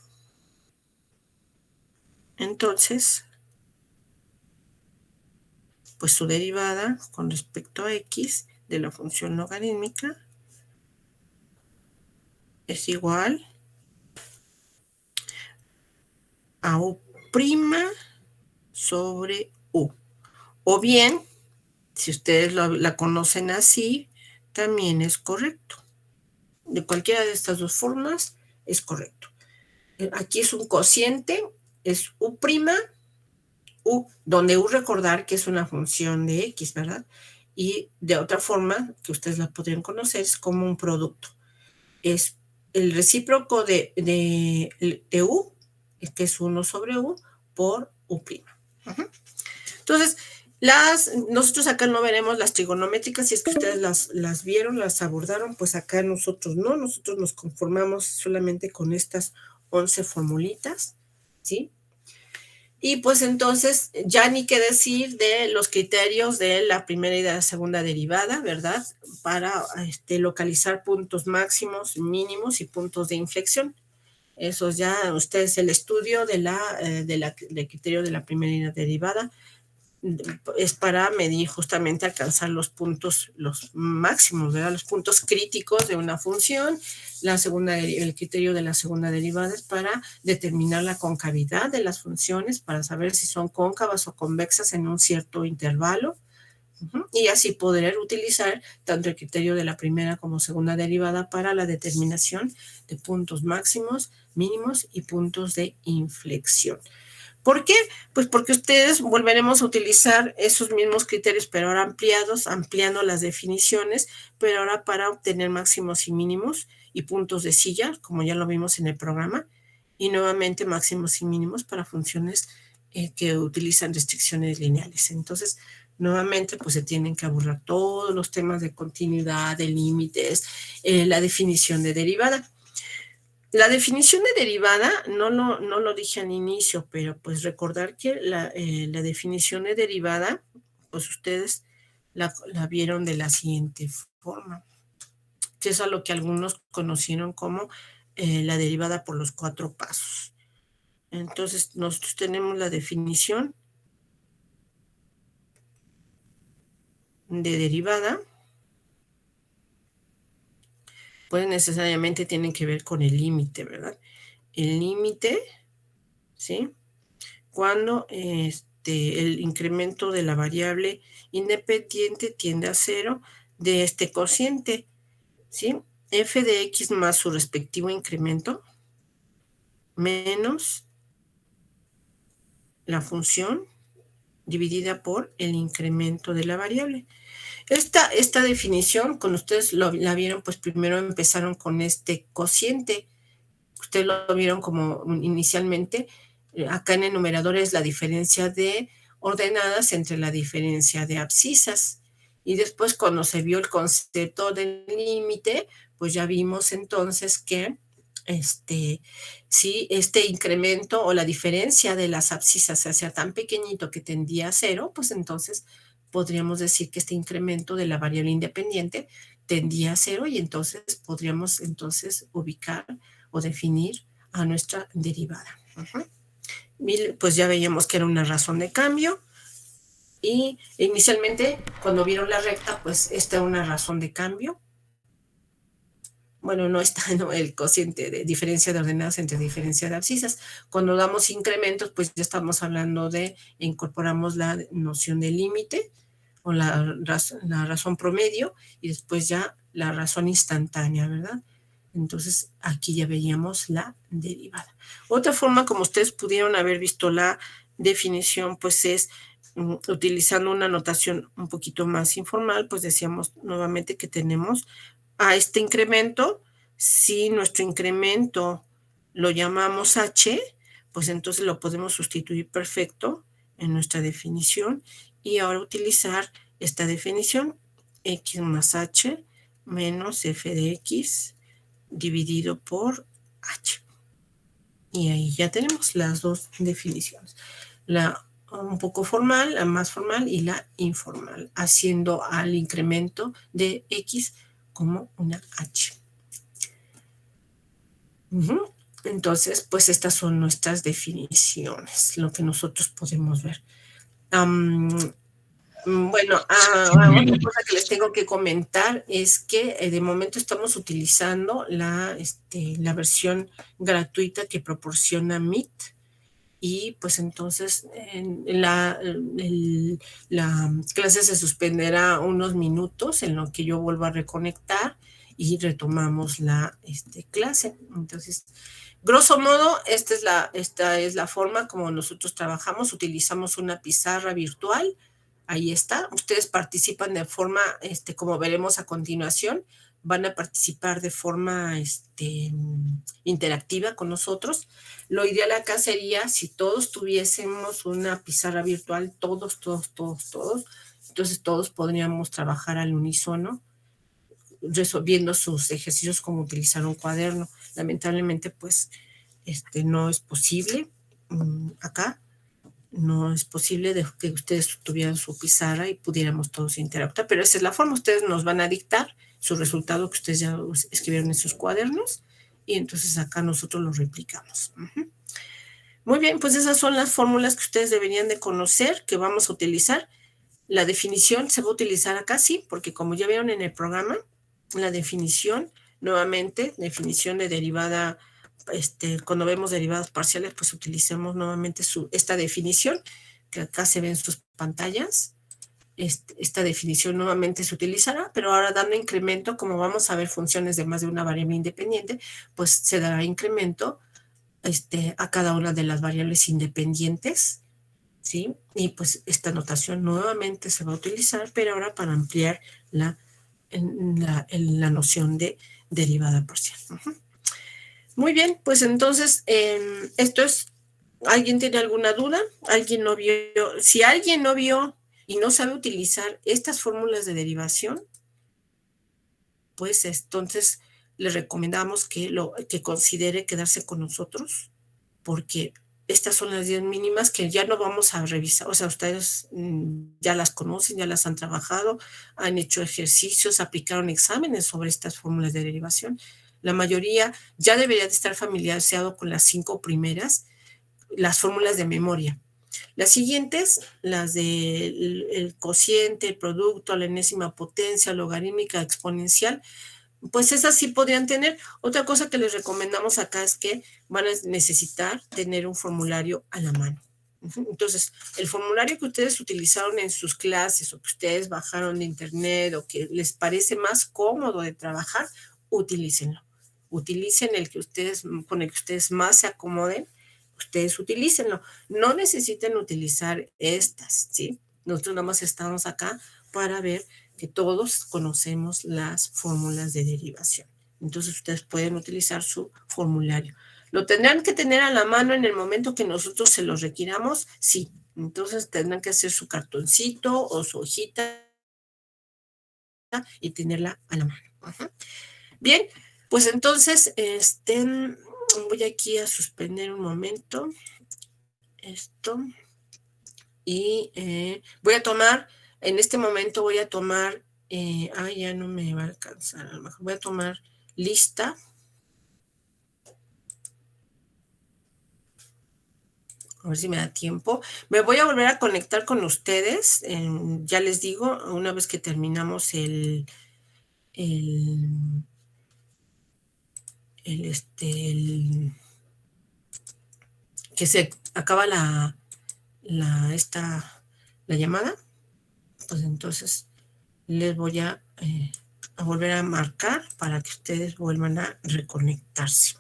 entonces, pues su derivada con respecto a x de la función logarítmica es igual a U' sobre U. O bien, si ustedes la conocen así, también es correcto. De cualquiera de estas dos formas es correcto. Aquí es un cociente, es U', U, donde U recordar que es una función de X, ¿verdad? Y de otra forma, que ustedes la podrían conocer, es como un producto. Es el recíproco de U, que es 1 sobre U, por U'. Entonces, nosotros acá no veremos las trigonométricas, si es que ustedes las vieron, las abordaron, pues acá nosotros no, nosotros nos conformamos solamente con estas 11 formulitas, ¿sí? Y pues entonces ya ni qué decir de los criterios de la primera y de la segunda derivada, ¿verdad? Para localizar puntos máximos, mínimos y puntos de inflexión. Eso ya ustedes el estudio del criterio de la primera derivada es para medir justamente alcanzar los puntos, los máximos, ¿verdad? Los puntos críticos de una función. El criterio de la segunda derivada es para determinar la concavidad de las funciones, para saber si son cóncavas o convexas en un cierto intervalo. Y así poder utilizar tanto el criterio de la primera como segunda derivada para la determinación de puntos máximos, mínimos y puntos de inflexión. ¿Por qué? Pues porque ustedes volveremos a utilizar esos mismos criterios, pero ahora ampliados, ampliando las definiciones, pero ahora para obtener máximos y mínimos y puntos de silla, como ya lo vimos en el programa, y nuevamente máximos y mínimos para funciones que utilizan restricciones lineales. Entonces, nuevamente, pues se tienen que abordar todos los temas de continuidad, de límites, la definición de derivada. La definición de derivada, no lo dije al inicio, pero pues recordar que la definición de derivada, pues ustedes la vieron de la siguiente forma, que es a lo que algunos conocieron como la derivada por los 4 pasos. Entonces, nosotros tenemos la definición de derivada, pues necesariamente tienen que ver con el límite, ¿verdad? El límite, ¿sí? Cuando el incremento de la variable independiente tiende a 0 de este cociente, ¿sí? F de X más su respectivo incremento menos la función dividida por el incremento de la variable. Esta definición, cuando ustedes la vieron, pues primero empezaron con este cociente. Ustedes lo vieron como inicialmente, acá en el numerador es la diferencia de ordenadas entre la diferencia de abscisas. Y después cuando se vio el concepto del límite, pues ya vimos entonces que si este incremento o la diferencia de las abscisas se hacía tan pequeñito que tendía a 0, pues entonces podríamos decir que este incremento de la variable independiente tendía a 0 y entonces podríamos ubicar o definir a nuestra derivada. Pues ya veíamos que era una razón de cambio y inicialmente cuando vieron la recta, pues esta era una razón de cambio. Bueno, no está, ¿no? El cociente de diferencia de ordenadas entre diferencia de abscisas. Cuando damos incrementos, pues ya estamos hablando incorporamos la noción de límite o la razón promedio y después ya la razón instantánea, ¿verdad? Entonces, aquí ya veíamos la derivada. Otra forma, como ustedes pudieron haber visto la definición, pues es utilizando una notación un poquito más informal, pues decíamos nuevamente que tenemos a este incremento. Si nuestro incremento lo llamamos h, pues entonces lo podemos sustituir perfecto en nuestra definición y ahora utilizar esta definición, x más h menos f de x dividido por h. Y ahí ya tenemos las dos definiciones. La un poco formal, la más formal y la informal, haciendo al incremento de x como una h. Entonces, pues estas son nuestras definiciones, lo que nosotros podemos ver. Bueno, otra cosa que les tengo que comentar es que de momento estamos utilizando la versión gratuita que proporciona Meet y pues entonces la clase se suspenderá unos minutos en lo que yo vuelvo a reconectar y retomamos la clase. Entonces, grosso modo, esta es la forma como nosotros trabajamos. Utilizamos una pizarra virtual. Ahí está. Ustedes participan de forma, como veremos a continuación, van a participar de forma interactiva con nosotros. Lo ideal acá sería si todos tuviésemos una pizarra virtual, todos, entonces todos podríamos trabajar al unísono, resolviendo sus ejercicios como utilizar un cuaderno. Lamentablemente, pues, no es posible acá. No es posible de que ustedes tuvieran su pizarra y pudiéramos todos interactuar, pero esa es la forma. Ustedes nos van a dictar su resultado que ustedes ya escribieron en sus cuadernos y entonces acá nosotros lo replicamos. Muy bien, pues esas son las fórmulas que ustedes deberían de conocer, que vamos a utilizar. La definición se va a utilizar acá, sí, porque como ya vieron en el programa, la definición, nuevamente, definición de derivada, cuando vemos derivadas parciales, pues utilicemos nuevamente esta definición, que acá se ve en sus pantallas. Esta definición nuevamente se utilizará, pero ahora dando incremento, como vamos a ver funciones de más de una variable independiente, pues se dará incremento a cada una de las variables independientes, ¿sí? Y pues esta notación nuevamente se va a utilizar, pero ahora para ampliar la noción de derivada parcial. Muy bien, pues entonces esto es, ¿alguien tiene alguna duda? ¿Alguien no vio? Si alguien no vio y no sabe utilizar estas fórmulas de derivación, pues entonces le recomendamos que considere quedarse con nosotros, porque estas son las 10 mínimas que ya no vamos a revisar. O sea, ustedes ya las conocen, ya las han trabajado, han hecho ejercicios, aplicaron exámenes sobre estas fórmulas de derivación. La mayoría ya debería de estar familiarizado con las 5 primeras, las fórmulas de memoria. Las siguientes, las del cociente, el producto, la enésima potencia, logarítmica, exponencial, pues esas sí podrían tener. Otra cosa que les recomendamos acá es que van a necesitar tener un formulario a la mano. Entonces, el formulario que ustedes utilizaron en sus clases o que ustedes bajaron de internet o que les parece más cómodo de trabajar, utilícenlo. Utilicen con el que ustedes más se acomoden, ustedes utilícenlo. No necesitan utilizar estas, ¿sí? Nosotros nada más estamos acá para ver que todos conocemos las fórmulas de derivación. Entonces ustedes pueden utilizar su formulario. ¿Lo tendrán que tener a la mano en el momento que nosotros se los requiramos? Sí. Entonces tendrán que hacer su cartoncito o su hojita y tenerla a la mano. Bien, pues entonces voy aquí a suspender un momento esto y voy a tomar, en este momento voy a tomar, ya no me va a alcanzar, a lo mejor voy a tomar lista. A ver si me da tiempo. Me voy a volver a conectar con ustedes, ya les digo, una vez que terminamos que se acaba la llamada, pues entonces les voy a volver a marcar para que ustedes vuelvan a reconectarse.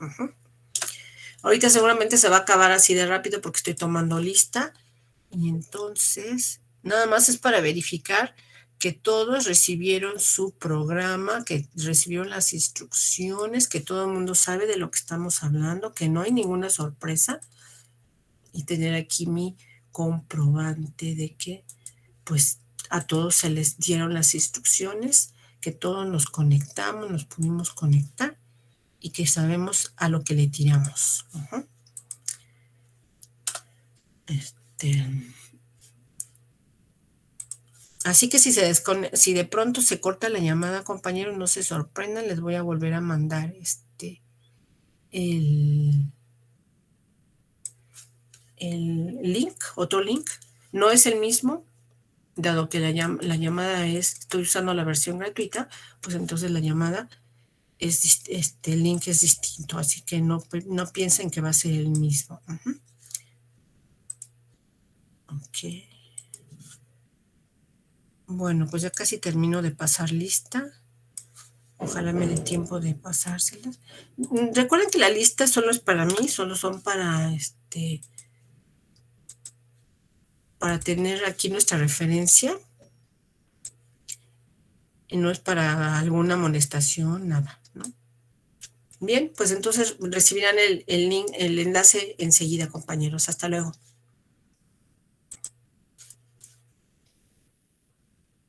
Ahorita seguramente se va a acabar así de rápido porque estoy tomando lista. Y entonces, nada más es para verificar que todos recibieron su programa, que recibieron las instrucciones, que todo el mundo sabe de lo que estamos hablando, que no hay ninguna sorpresa. Y tener aquí mi comprobante de que, pues, a todos se les dieron las instrucciones, que todos nos conectamos, nos pudimos conectar y que sabemos a lo que le tiramos. Así que si de pronto se corta la llamada, compañeros, no se sorprendan, les voy a volver a mandar el link, otro link. No es el mismo, dado que la llamada estoy usando la versión gratuita, pues entonces la llamada el link es distinto, así que no piensen que va a ser el mismo. Ok. Bueno, pues ya casi termino de pasar lista. Ojalá me dé tiempo de pasárselas. Recuerden que la lista solo es para mí, solo son para tener aquí nuestra referencia. Y no es para alguna amonestación, nada, ¿no? Bien, pues entonces recibirán el link, el enlace enseguida, compañeros. Hasta luego.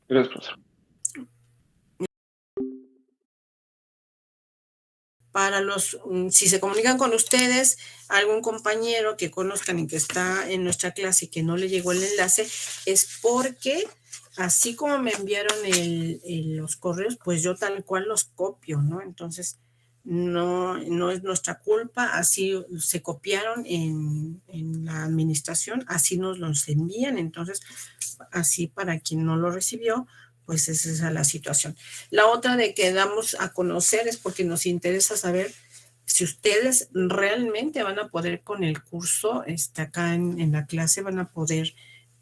Gracias, profesor. Para si se comunican con ustedes, algún compañero que conozcan y que está en nuestra clase y que no le llegó el enlace, es porque así como me enviaron los correos, pues yo tal cual los copio, ¿no? Entonces, no es nuestra culpa, así se copiaron en la administración, así nos los envían, entonces, así para quien no lo recibió, pues esa es la situación. La otra de que damos a conocer es porque nos interesa saber si ustedes realmente van a poder con el curso, acá en la clase van a poder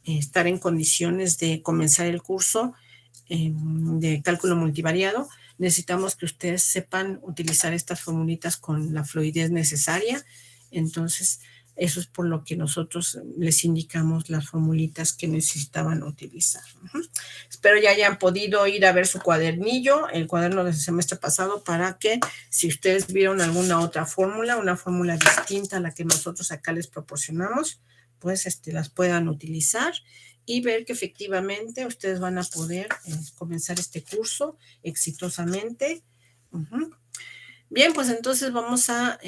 estar en condiciones de comenzar el curso de cálculo multivariado. Necesitamos que ustedes sepan utilizar estas formulitas con la fluidez necesaria. Entonces, eso es por lo que nosotros les indicamos las formulitas que necesitaban utilizar. Espero ya hayan podido ir a ver su cuadernillo, el cuaderno del semestre pasado, para que si ustedes vieron alguna otra fórmula, una fórmula distinta a la que nosotros acá les proporcionamos, pues las puedan utilizar y ver que efectivamente ustedes van a poder comenzar este curso exitosamente. Bien, pues entonces vamos a...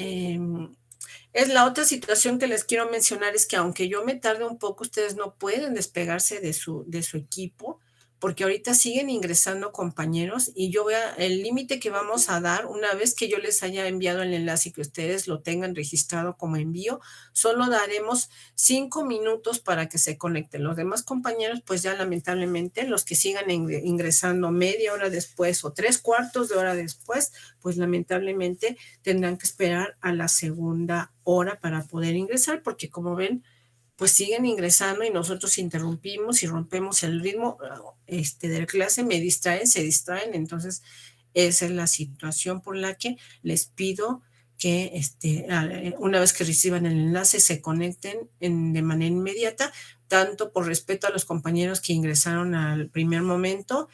Es la otra situación que les quiero mencionar, es que aunque yo me tarde un poco, ustedes no pueden despegarse de su equipo, porque ahorita siguen ingresando compañeros y el límite que vamos a dar una vez que yo les haya enviado el enlace y que ustedes lo tengan registrado como envío, solo daremos 5 minutos para que se conecten. Los demás compañeros, pues ya lamentablemente, los que sigan ingresando media hora después o 3/4 de hora después, pues lamentablemente tendrán que esperar a la segunda hora para poder ingresar, porque como ven, pues siguen ingresando y nosotros interrumpimos y rompemos el ritmo de la clase, se distraen, entonces esa es la situación por la que les pido que una vez que reciban el enlace se conecten de manera inmediata, tanto por respeto a los compañeros que ingresaron al primer momento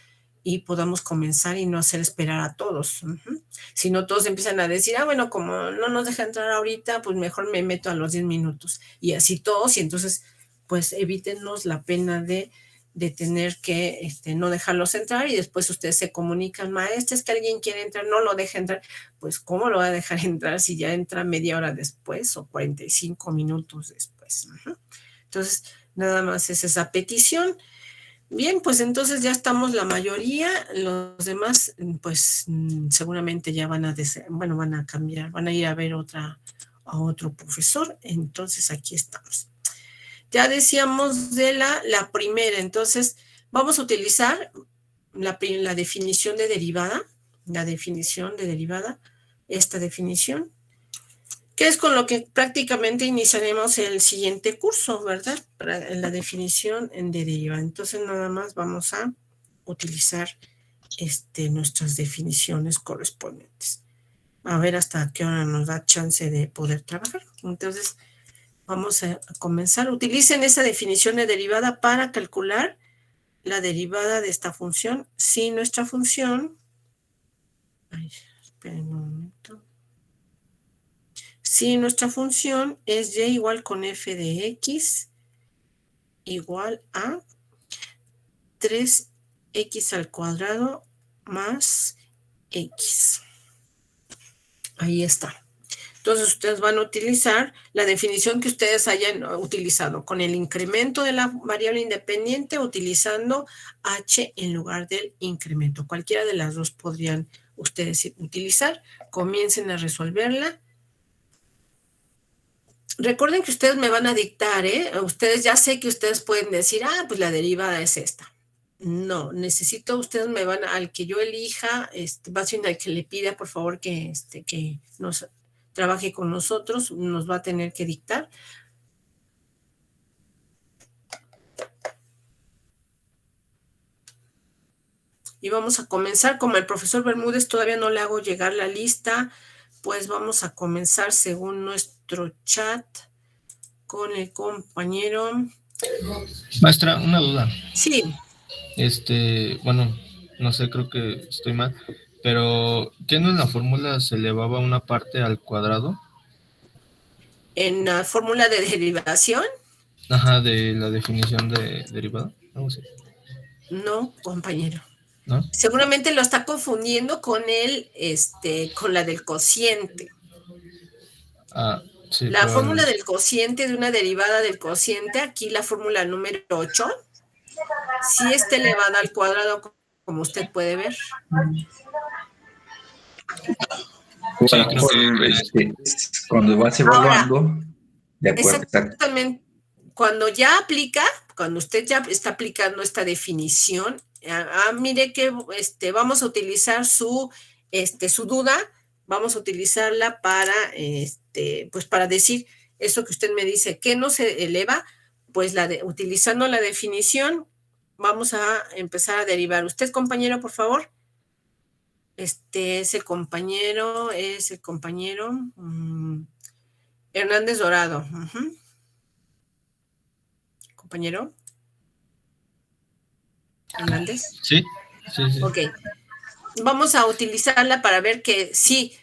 y podamos comenzar y no hacer esperar a todos. Si no, todos empiezan a decir, bueno, como no nos deja entrar ahorita, pues mejor me meto a los 10 minutos. Y así todos, y entonces, pues evítenos la pena de tener que no dejarlos entrar y después ustedes se comunican, maestra, es que alguien quiere entrar, no lo deja entrar. Pues, ¿cómo lo va a dejar entrar si ya entra media hora después o 45 minutos después? Entonces, nada más es esa petición. Bien, pues entonces ya estamos la mayoría, los demás pues seguramente ya van a cambiar, van a ir a ver a otro profesor, entonces aquí estamos. Ya decíamos de la primera, entonces vamos a utilizar la definición de derivada, esta definición, que es con lo que prácticamente iniciaremos el siguiente curso, ¿verdad? Para la definición de derivada. Entonces, nada más vamos a utilizar nuestras definiciones correspondientes. A ver hasta qué hora nos da chance de poder trabajar. Entonces, vamos a comenzar. Utilicen esa definición de derivada para calcular la derivada de esta función. Si nuestra función... Ay, esperen un momento. Si nuestra función es y igual con f de x igual a 3x al cuadrado más x. Ahí está. Entonces, ustedes van a utilizar la definición que ustedes hayan utilizado con el incremento de la variable independiente, utilizando h en lugar del incremento. Cualquiera de las dos podrían ustedes utilizar. Comiencen a resolverla. Recuerden que ustedes me van a dictar, Ustedes, ya sé que ustedes pueden decir, pues la derivada es esta. No, necesito, ustedes me van al que yo elija, va siendo al que le pida, por favor, que nos trabaje con nosotros, nos va a tener que dictar. Y vamos a comenzar, como el profesor Bermúdez todavía no le hago llegar la lista, pues vamos a comenzar según nuestro chat con el compañero. Maestra, una duda. Sí. Bueno, no sé, creo que estoy mal, pero ¿qué no en la fórmula se elevaba una parte al cuadrado? ¿En la fórmula de derivación? Ajá, de la definición de derivada. Algo así. No, compañero. ¿No? Seguramente lo está confundiendo con con la del cociente. Sí. La fórmula del cociente, de una derivada del cociente, aquí la fórmula número 8, sí está elevada al cuadrado, como usted puede ver. Cuando vas evaluando, ahora, de acuerdo. Exactamente. Cuando usted ya está aplicando esta definición, mire que vamos a utilizar su duda, vamos a utilizarla para, pues para decir eso que usted me dice, que no se eleva, pues utilizando la definición, vamos a empezar a derivar. Usted, compañero, por favor. Es el compañero Hernández Dorado. Compañero Hernández. Sí. Ok. Vamos a utilizarla para ver que sí,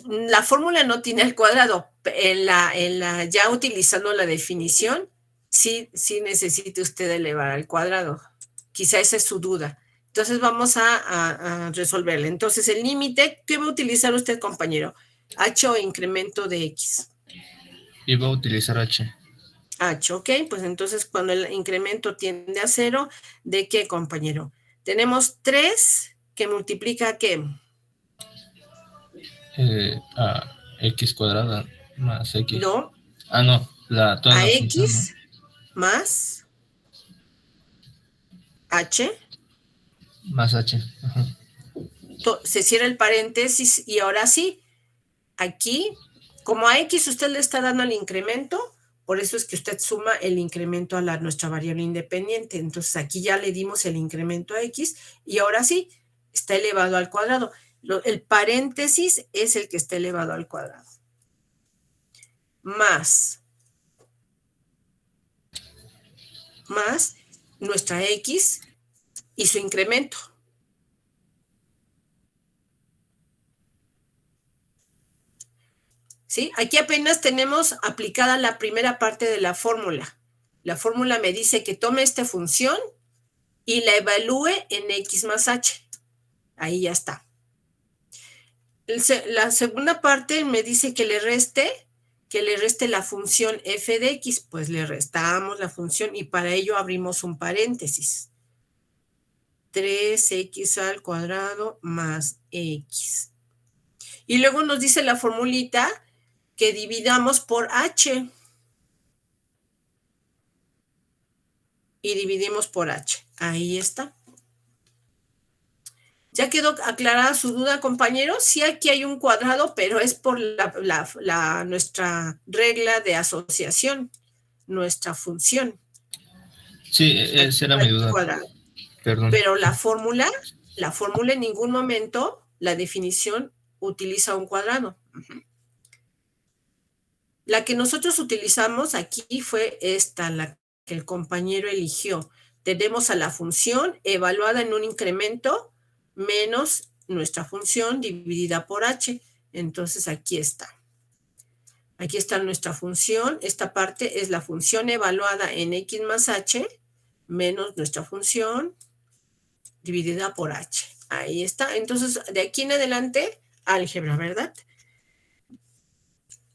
la fórmula no tiene al cuadrado. Ya utilizando la definición, sí necesita usted elevar al cuadrado. Quizá esa es su duda. Entonces vamos a resolverla. Entonces el límite, ¿qué va a utilizar usted, compañero? ¿H o incremento de X? Iba a utilizar H. H, ok. Pues entonces cuando el incremento tiende a 0, ¿de qué, compañero? Tenemos 3 que multiplica ¿qué? A X cuadrada más X. No. No. Toda a la X función, ¿no? Más H. Más H. Ajá. Se cierra el paréntesis y ahora sí, aquí, como a X usted le está dando el incremento, por eso es que usted suma el incremento a nuestra variable independiente. Entonces aquí ya le dimos el incremento a X y ahora sí, está elevado al cuadrado. El paréntesis es el que está elevado al cuadrado. Más nuestra X y su incremento. ¿Sí? Aquí apenas tenemos aplicada la primera parte de la fórmula. La fórmula me dice que tome esta función y la evalúe en X más H. Ahí ya está. La segunda parte me dice que le reste la función f de X. Pues le restamos la función y para ello abrimos un paréntesis. 3x al cuadrado más X. Y luego nos dice la formulita que dividamos por H. Y dividimos por H. Ahí está. ¿Ya quedó aclarada su duda, compañero? Sí, aquí hay un cuadrado, pero es por nuestra regla de asociación, nuestra función. Sí, esa era mi duda. Cuadrado. Perdón. Pero la fórmula la fórmula en ningún momento, la definición utiliza un cuadrado. La que nosotros utilizamos aquí fue esta, la que el compañero eligió. Tenemos a la función evaluada en un incremento menos nuestra función dividida por h. Entonces aquí está. Aquí está nuestra función. Esta parte es la función evaluada en x más h menos nuestra función dividida por h. Ahí está. Entonces, de aquí en adelante, álgebra, ¿verdad?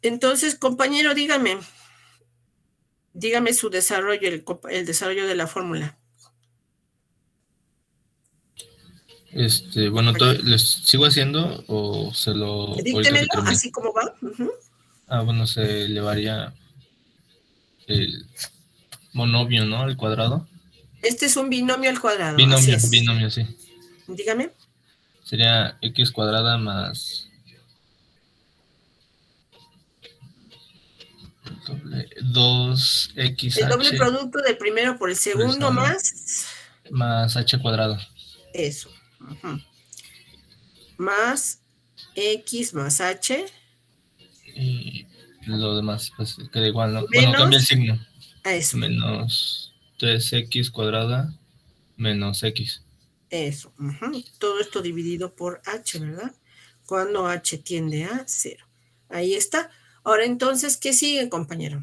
Entonces, compañero, dígame su desarrollo, el desarrollo de la fórmula. Bueno, ¿les sigo haciendo o se lo... Díctemelo, así como va. Bueno, se elevaría el monomio, ¿no? Al cuadrado. Este es un binomio al cuadrado. Binomio, así es. binomio, sí. Dígame. Sería x cuadrada más 2xh. El doble producto del primero por el segundo más h cuadrado. Eso. Más x más h. Y lo demás, pues queda igual, ¿no? Menos, bueno, cambia el signo. Eso. Menos 3x cuadrada menos x. Eso. Todo esto dividido por h, ¿verdad? Cuando h tiende a 0. Ahí está. Ahora entonces, ¿qué sigue, compañero?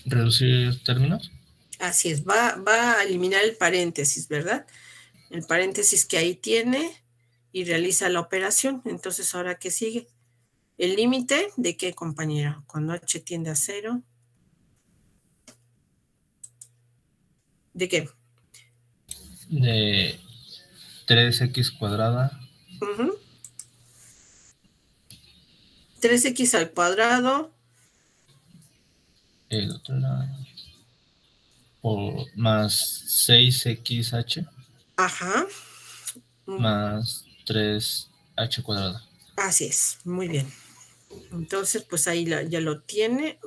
¿Reducir términos? Así es, va a eliminar el paréntesis, ¿verdad? El paréntesis que ahí tiene y realiza la operación. Entonces, ¿ahora qué sigue? ¿El límite de qué, compañero? Cuando h tiende a 0. ¿De qué? De 3x cuadrada. 3x al cuadrado. El otro lado. Por más 6xh. Ajá. Más 3h cuadrada. Así es, muy bien. Entonces, pues ahí ya lo tiene.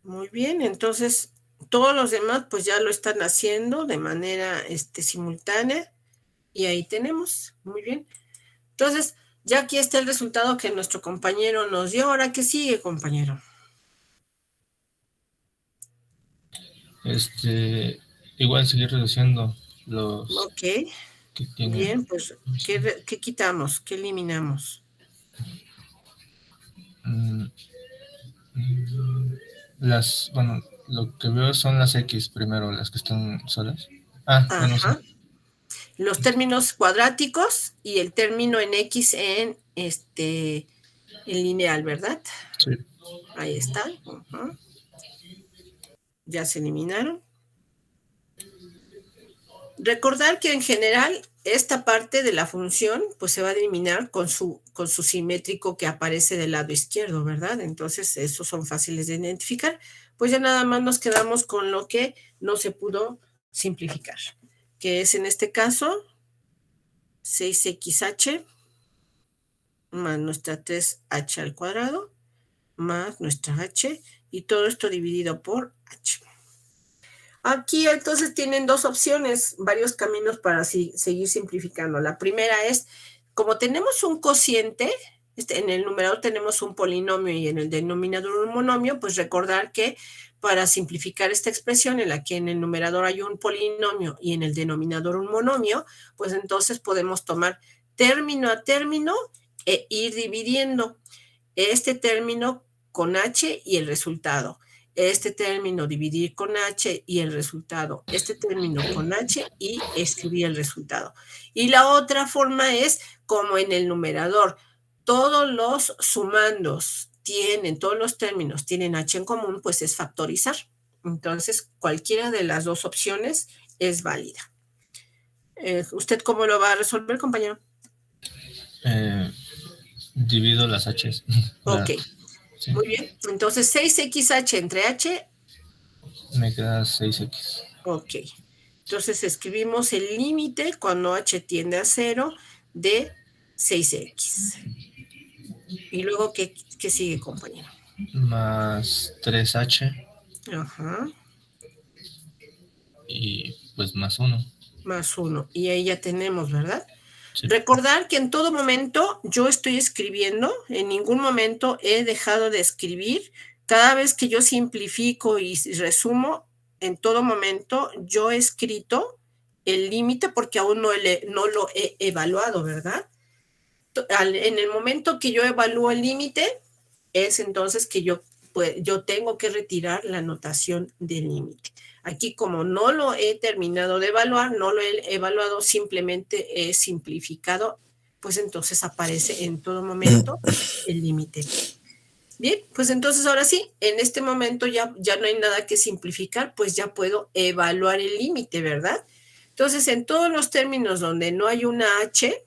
Muy bien, entonces todos los demás pues ya lo están haciendo de manera simultánea y ahí tenemos, muy bien. Entonces, ya aquí está el resultado que nuestro compañero nos dio. Ahora, ¿qué sigue, compañero? Igual seguir reduciendo los... Ok, que tienen. Bien, pues, ¿qué quitamos? ¿Qué eliminamos? Bueno, lo que veo son las X primero, las que están solas. Bueno, sí. Los términos cuadráticos y el término en X en lineal, ¿verdad? Sí. Ahí está. Ya se eliminaron. Recordar que en general esta parte de la función pues se va a eliminar con su simétrico que aparece del lado izquierdo, ¿verdad? Entonces esos son fáciles de identificar. Pues ya nada más nos quedamos con lo que no se pudo simplificar, que es en este caso 6xh más nuestra 3h al cuadrado más nuestra h y todo esto dividido por h. Aquí entonces tienen dos opciones, varios caminos para seguir simplificando. La primera es, como tenemos un cociente, en el numerador tenemos un polinomio y en el denominador un monomio, pues recordar que para simplificar esta expresión en la que en el numerador hay un polinomio y en el denominador un monomio, pues entonces podemos tomar término a término e ir dividiendo este término con h y el resultado. Este término dividir con h y el resultado, este término con h y escribir el resultado. Y la otra forma es como en el numerador, todos los sumandos todos los términos tienen h en común, pues es factorizar. Entonces, cualquiera de las dos opciones es válida. ¿Usted cómo lo va a resolver, compañero? Divido las h's. Ok. Sí. Muy bien, entonces 6xh entre h. Me queda 6x. Ok, entonces escribimos el límite cuando h tiende a 0 de 6x. Y luego, ¿qué sigue, compañero? Más 3h Ajá. y pues más 1. Más 1. Y ahí ya tenemos, ¿verdad? Sí. Recordar que en todo momento yo estoy escribiendo, en ningún momento he dejado de escribir. Cada vez que yo simplifico y resumo, en todo momento yo he escrito el límite porque aún no lo he evaluado, ¿verdad? En el momento que yo evalúo el límite, es entonces que yo tengo que retirar la notación del límite. Aquí, como no lo he terminado de evaluar, no lo he evaluado, simplemente he simplificado, pues entonces aparece en todo momento el límite. Bien, pues entonces ahora sí, en este momento ya no hay nada que simplificar, pues ya puedo evaluar el límite, ¿verdad? Entonces, en todos los términos donde no hay una H,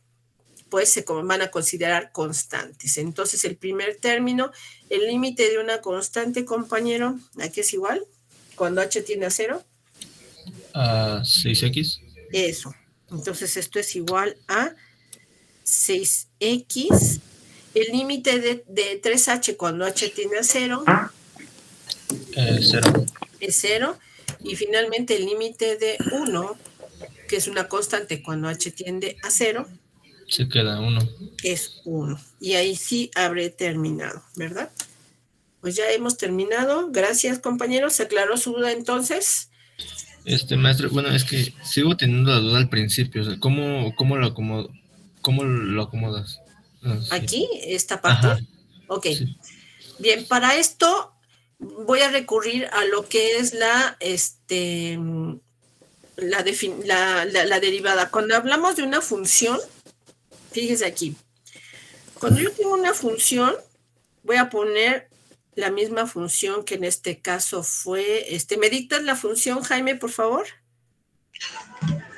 pues se van a considerar constantes. Entonces, el primer término, el límite de una constante, compañero, ¿a qué es igual? Cuando H tiende a 0. A 6x. Eso. Entonces, esto es igual a 6x. El límite de 3h cuando H tiende a 0. 0. Es 0. Y finalmente, el límite de 1, que es una constante cuando H tiende a 0. Se queda 1. Es 1. Y ahí sí habré terminado, ¿verdad? Pues ya hemos terminado. Gracias, compañeros. ¿Se aclaró su duda entonces? Maestro, bueno, es que sigo teniendo la duda al principio. O sea, ¿cómo lo acomodo? ¿Cómo lo acomodas? No, sí. Aquí, esta parte. Ajá. Ok. Sí. Bien, para esto voy a recurrir a lo que es la derivada. Cuando hablamos de una función, fíjese aquí. Cuando yo tengo una función, voy a poner la misma función que en este caso fue, ¿me dictas la función, Jaime, por favor?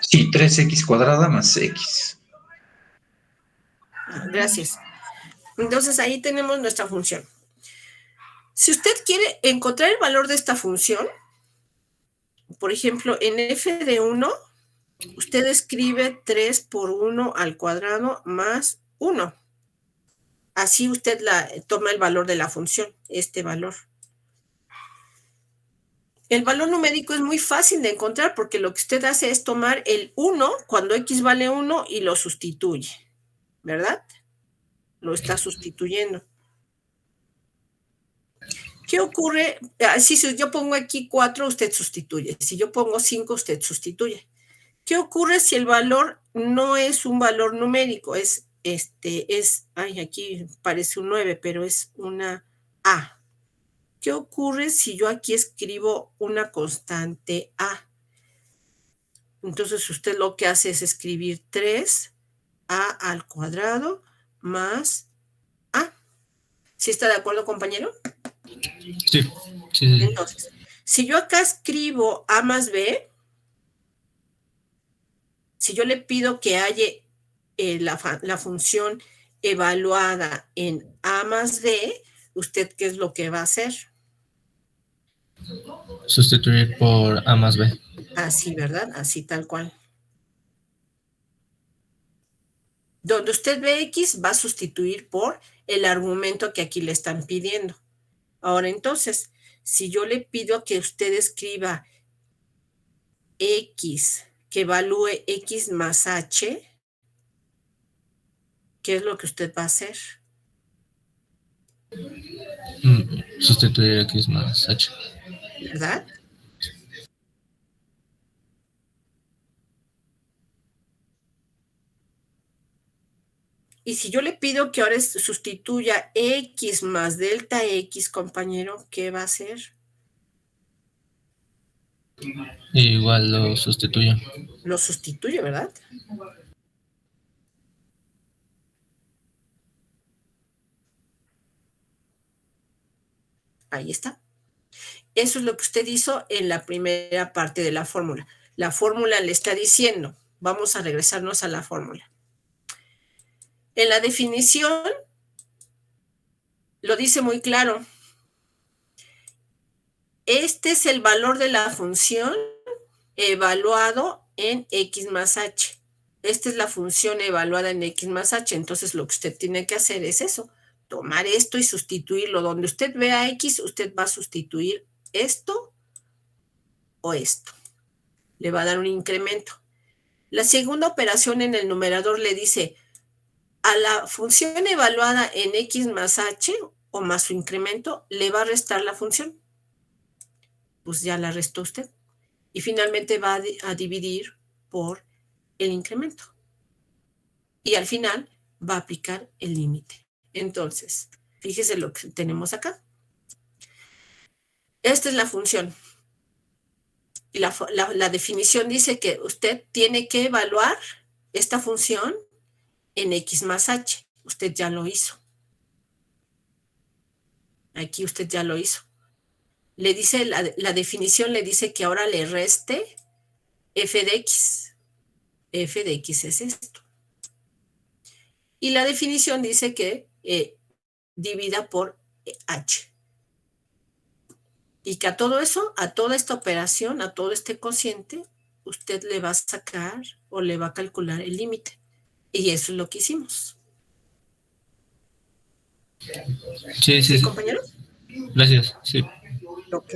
Sí, 3x cuadrada más x. Gracias. Entonces, ahí tenemos nuestra función. Si usted quiere encontrar el valor de esta función, por ejemplo, en f de 1, usted escribe 3 por 1 al cuadrado más 1. Así usted toma el valor de la función, este valor. El valor numérico es muy fácil de encontrar porque lo que usted hace es tomar el 1 cuando x vale 1 y lo sustituye, ¿verdad? Lo está sustituyendo. ¿Qué ocurre? Si yo pongo aquí 4, usted sustituye. Si yo pongo 5, usted sustituye. ¿Qué ocurre si el valor no es un valor numérico? Aquí parece un 9, pero es una A. ¿Qué ocurre si yo aquí escribo una constante A? Entonces usted lo que hace es escribir 3A al cuadrado más A. ¿Sí está de acuerdo, compañero? Sí. Entonces, si yo acá escribo A más B, si yo le pido que haya la función evaluada en A más B, ¿usted qué es lo que va a hacer? Sustituir por A más B. Así, ¿verdad? Así tal cual. Donde usted ve X, va a sustituir por el argumento que aquí le están pidiendo. Ahora, entonces, si yo le pido que usted escriba X, que evalúe X más H, ¿qué es lo que usted va a hacer? Sustituir X más H. ¿Verdad? Y si yo le pido que ahora sustituya X más delta X, compañero, ¿qué va a hacer? Igual lo sustituyo. Lo sustituye, ¿verdad? Ahí está. Eso es lo que usted hizo en la primera parte de la fórmula. La fórmula le está diciendo, vamos a regresarnos a la fórmula. En la definición lo dice muy claro. Este es el valor de la función evaluado en X más H. esta es la función evaluada en x más h, entonces lo que usted tiene que hacer es eso, tomar esto y sustituirlo. Donde usted vea x, usted va a sustituir esto o esto. Le va a dar un incremento. La segunda operación en el numerador le dice a la función evaluada en x más h o más su incremento, le va a restar la función. Pues ya la restó usted. Y finalmente va a dividir por el incremento. Y al final va a aplicar el límite. Entonces, fíjese lo que tenemos acá. Esta es la función. Y la definición dice que usted tiene que evaluar esta función en x más h. Usted ya lo hizo. Aquí usted ya lo hizo. Le dice, la definición le dice que ahora le reste f de x. F de x es esto. Y la definición dice que divida por h. Y que a todo eso, a toda esta operación, a todo este cociente, usted le va a sacar o le va a calcular el límite. Y eso es lo que hicimos. Sí, compañeros? Gracias, sí. Ok.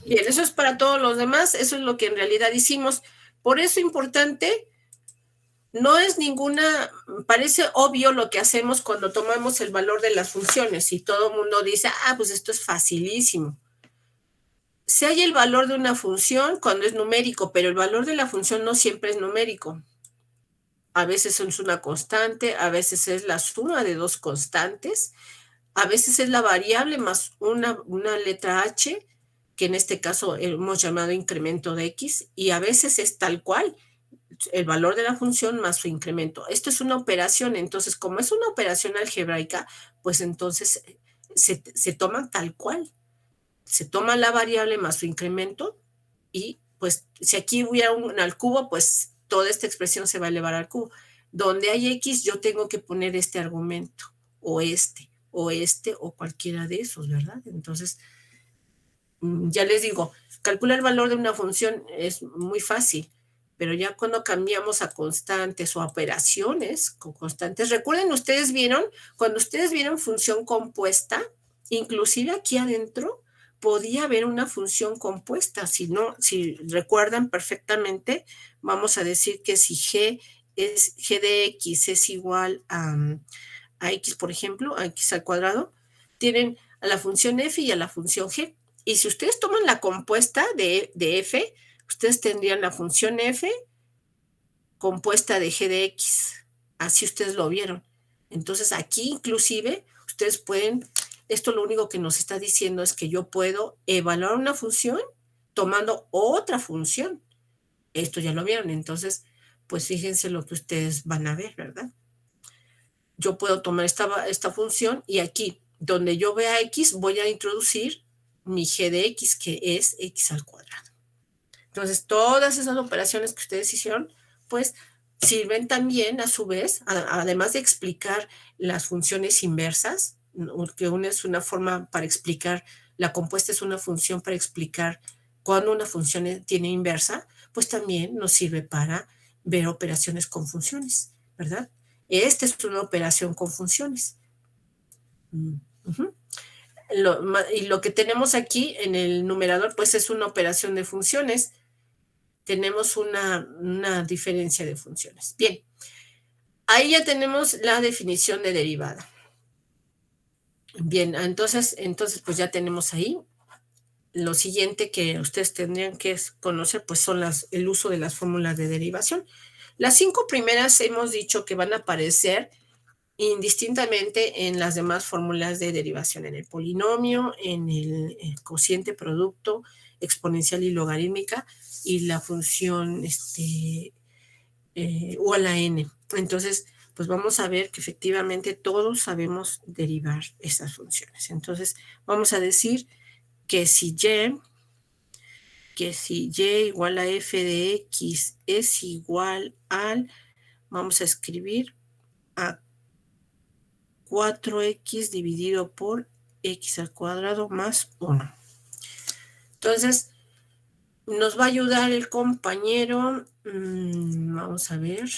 Bien, eso es para todos los demás. Eso es lo que en realidad hicimos. Por eso importante, no es ninguna, parece obvio lo que hacemos cuando tomamos el valor de las funciones y todo el mundo dice, pues esto es facilísimo. Se halla el valor de una función cuando es numérico, pero el valor de la función no siempre es numérico. A veces es una constante, a veces es la suma de dos constantes, a veces es la variable más una letra h, que en este caso hemos llamado incremento de x, y a veces es tal cual, el valor de la función más su incremento. Esto es una operación, entonces como es una operación algebraica, pues entonces se toma tal cual. Se toma la variable más su incremento y pues si aquí hubiera un al cubo, pues toda esta expresión se va a elevar al cubo. Donde hay x, yo tengo que poner este argumento, o cualquiera de esos, ¿verdad? Entonces, ya les digo, calcular el valor de una función es muy fácil, pero ya cuando cambiamos a constantes o a operaciones con constantes, recuerden, cuando ustedes vieron función compuesta, inclusive aquí adentro, podía haber una función compuesta. Si recuerdan perfectamente, vamos a decir que si g de x es igual a x, por ejemplo, a x al cuadrado, tienen a la función f y a la función g. Y si ustedes toman la compuesta de f, ustedes tendrían la función f compuesta de g de x. Así ustedes lo vieron. Entonces aquí inclusive ustedes pueden... Esto lo único que nos está diciendo es que yo puedo evaluar una función tomando otra función. Esto ya lo vieron, entonces, pues fíjense lo que ustedes van a ver, ¿verdad? Yo puedo tomar esta función y aquí, donde yo vea x, voy a introducir mi g de x, que es x al cuadrado. Entonces, todas esas operaciones que ustedes hicieron, pues, sirven también, a su vez, además de explicar las funciones inversas, que una es una forma para explicar, la compuesta es una función para explicar cuando una función tiene inversa, pues también nos sirve para ver operaciones con funciones, ¿verdad? Esta es una operación con funciones. Y lo que tenemos aquí en el numerador, pues es una operación de funciones. Tenemos una diferencia de funciones. Bien, ahí ya tenemos la definición de derivada. Bien, entonces pues ya tenemos ahí. Lo siguiente que ustedes tendrían que conocer, pues son el uso de las fórmulas de derivación. Las 5 primeras hemos dicho que van a aparecer indistintamente en las demás fórmulas de derivación, en el polinomio, en el cociente, producto, exponencial y logarítmica, y la función u a la n. Entonces, pues vamos a ver que efectivamente todos sabemos derivar esas funciones. Entonces, vamos a decir que si y igual a f de x es igual al, vamos a escribir a 4x dividido por x al cuadrado más 1. Entonces, nos va a ayudar el compañero, vamos a ver,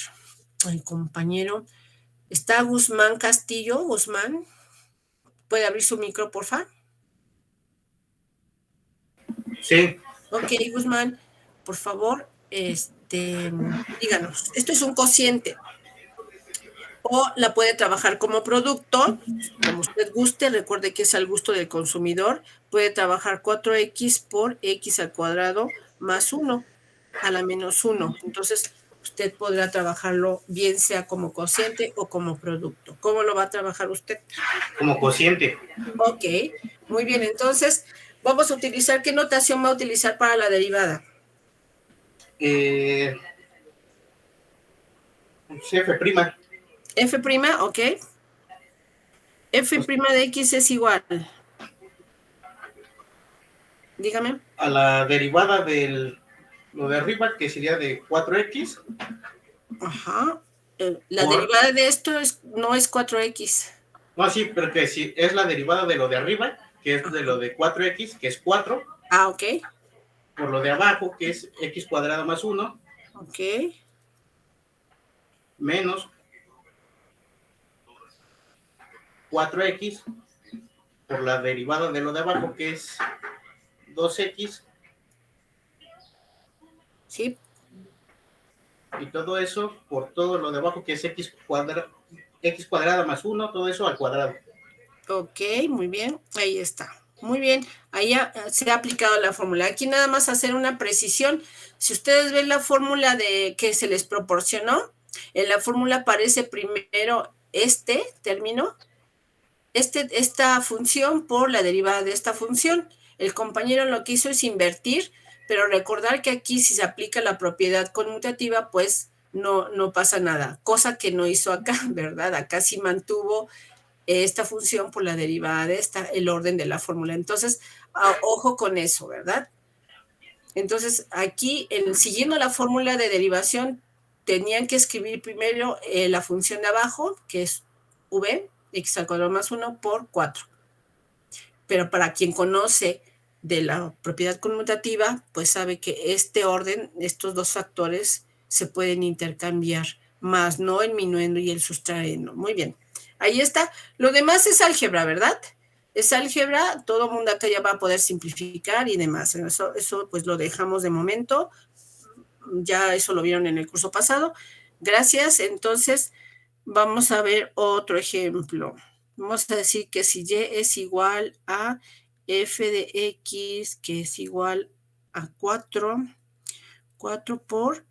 el compañero. Está Guzmán Castillo. Guzmán, ¿puede abrir su micro, por favor? Sí. Ok, Guzmán, por favor, díganos, esto es un cociente. O la puede trabajar como producto, como usted guste, recuerde que es al gusto del consumidor, puede trabajar 4x por x al cuadrado más 1 a la menos 1. Entonces, usted podrá trabajarlo bien sea como cociente o como producto. ¿Cómo lo va a trabajar usted? Como cociente. Ok, muy bien. Entonces, vamos a utilizar, ¿qué notación va a utilizar para la derivada? F'. F', ok. F' de X es igual. Dígame. A la derivada de lo de arriba, que sería de 4x. Ajá. La derivada de esto no es 4x. No, sí, pero que sí, es la derivada de lo de arriba, que es de lo de 4x, que es 4. Ah, ok. Por lo de abajo, que es x cuadrado más 1. Ok. Menos 4x por la derivada de lo de abajo, que es 2x. Sí. Y todo eso por todo lo de abajo, que es x cuadrada más 1, todo eso al cuadrado. Ok, muy bien. Ahí está. Muy bien. Ahí ya se ha aplicado la fórmula. Aquí nada más hacer una precisión. Si ustedes ven la fórmula que se les proporcionó, en la fórmula aparece primero este término, esta función por la derivada de esta función. El compañero lo que hizo es invertir, pero recordar que aquí si se aplica la propiedad conmutativa, pues no pasa nada, cosa que no hizo acá, ¿verdad? Acá sí mantuvo esta función por la derivada de el orden de la fórmula. Entonces, ojo con eso, ¿verdad? Entonces, aquí, siguiendo la fórmula de derivación, tenían que escribir primero la función de abajo, que es v, x al cuadrado más 1 por 4. Pero para quien conoce de la propiedad conmutativa, pues sabe que este orden, estos dos factores, se pueden intercambiar, más no el minuendo y el sustraendo. Muy bien. Ahí está. Lo demás es álgebra, ¿verdad? Es álgebra, todo el mundo acá ya va a poder simplificar y demás. Eso pues lo dejamos de momento. Ya eso lo vieron en el curso pasado. Gracias. Entonces, vamos a ver otro ejemplo. Vamos a decir que si y es igual a f de x, que es igual a 4 por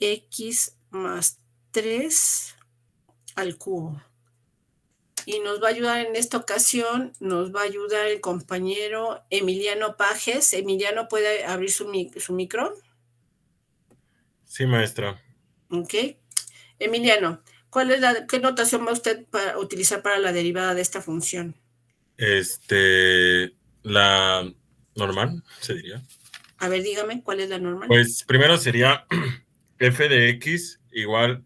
x más 3 al cubo. Y nos va a ayudar en esta ocasión, nos va a ayudar el compañero Emiliano Pajes. Emiliano, ¿puede abrir su micro? Sí, maestra. Ok. Emiliano, ¿qué notación va usted a utilizar para la derivada de esta función? La normal, se diría. A ver, dígame, ¿cuál es la normal? Pues primero sería f de x igual,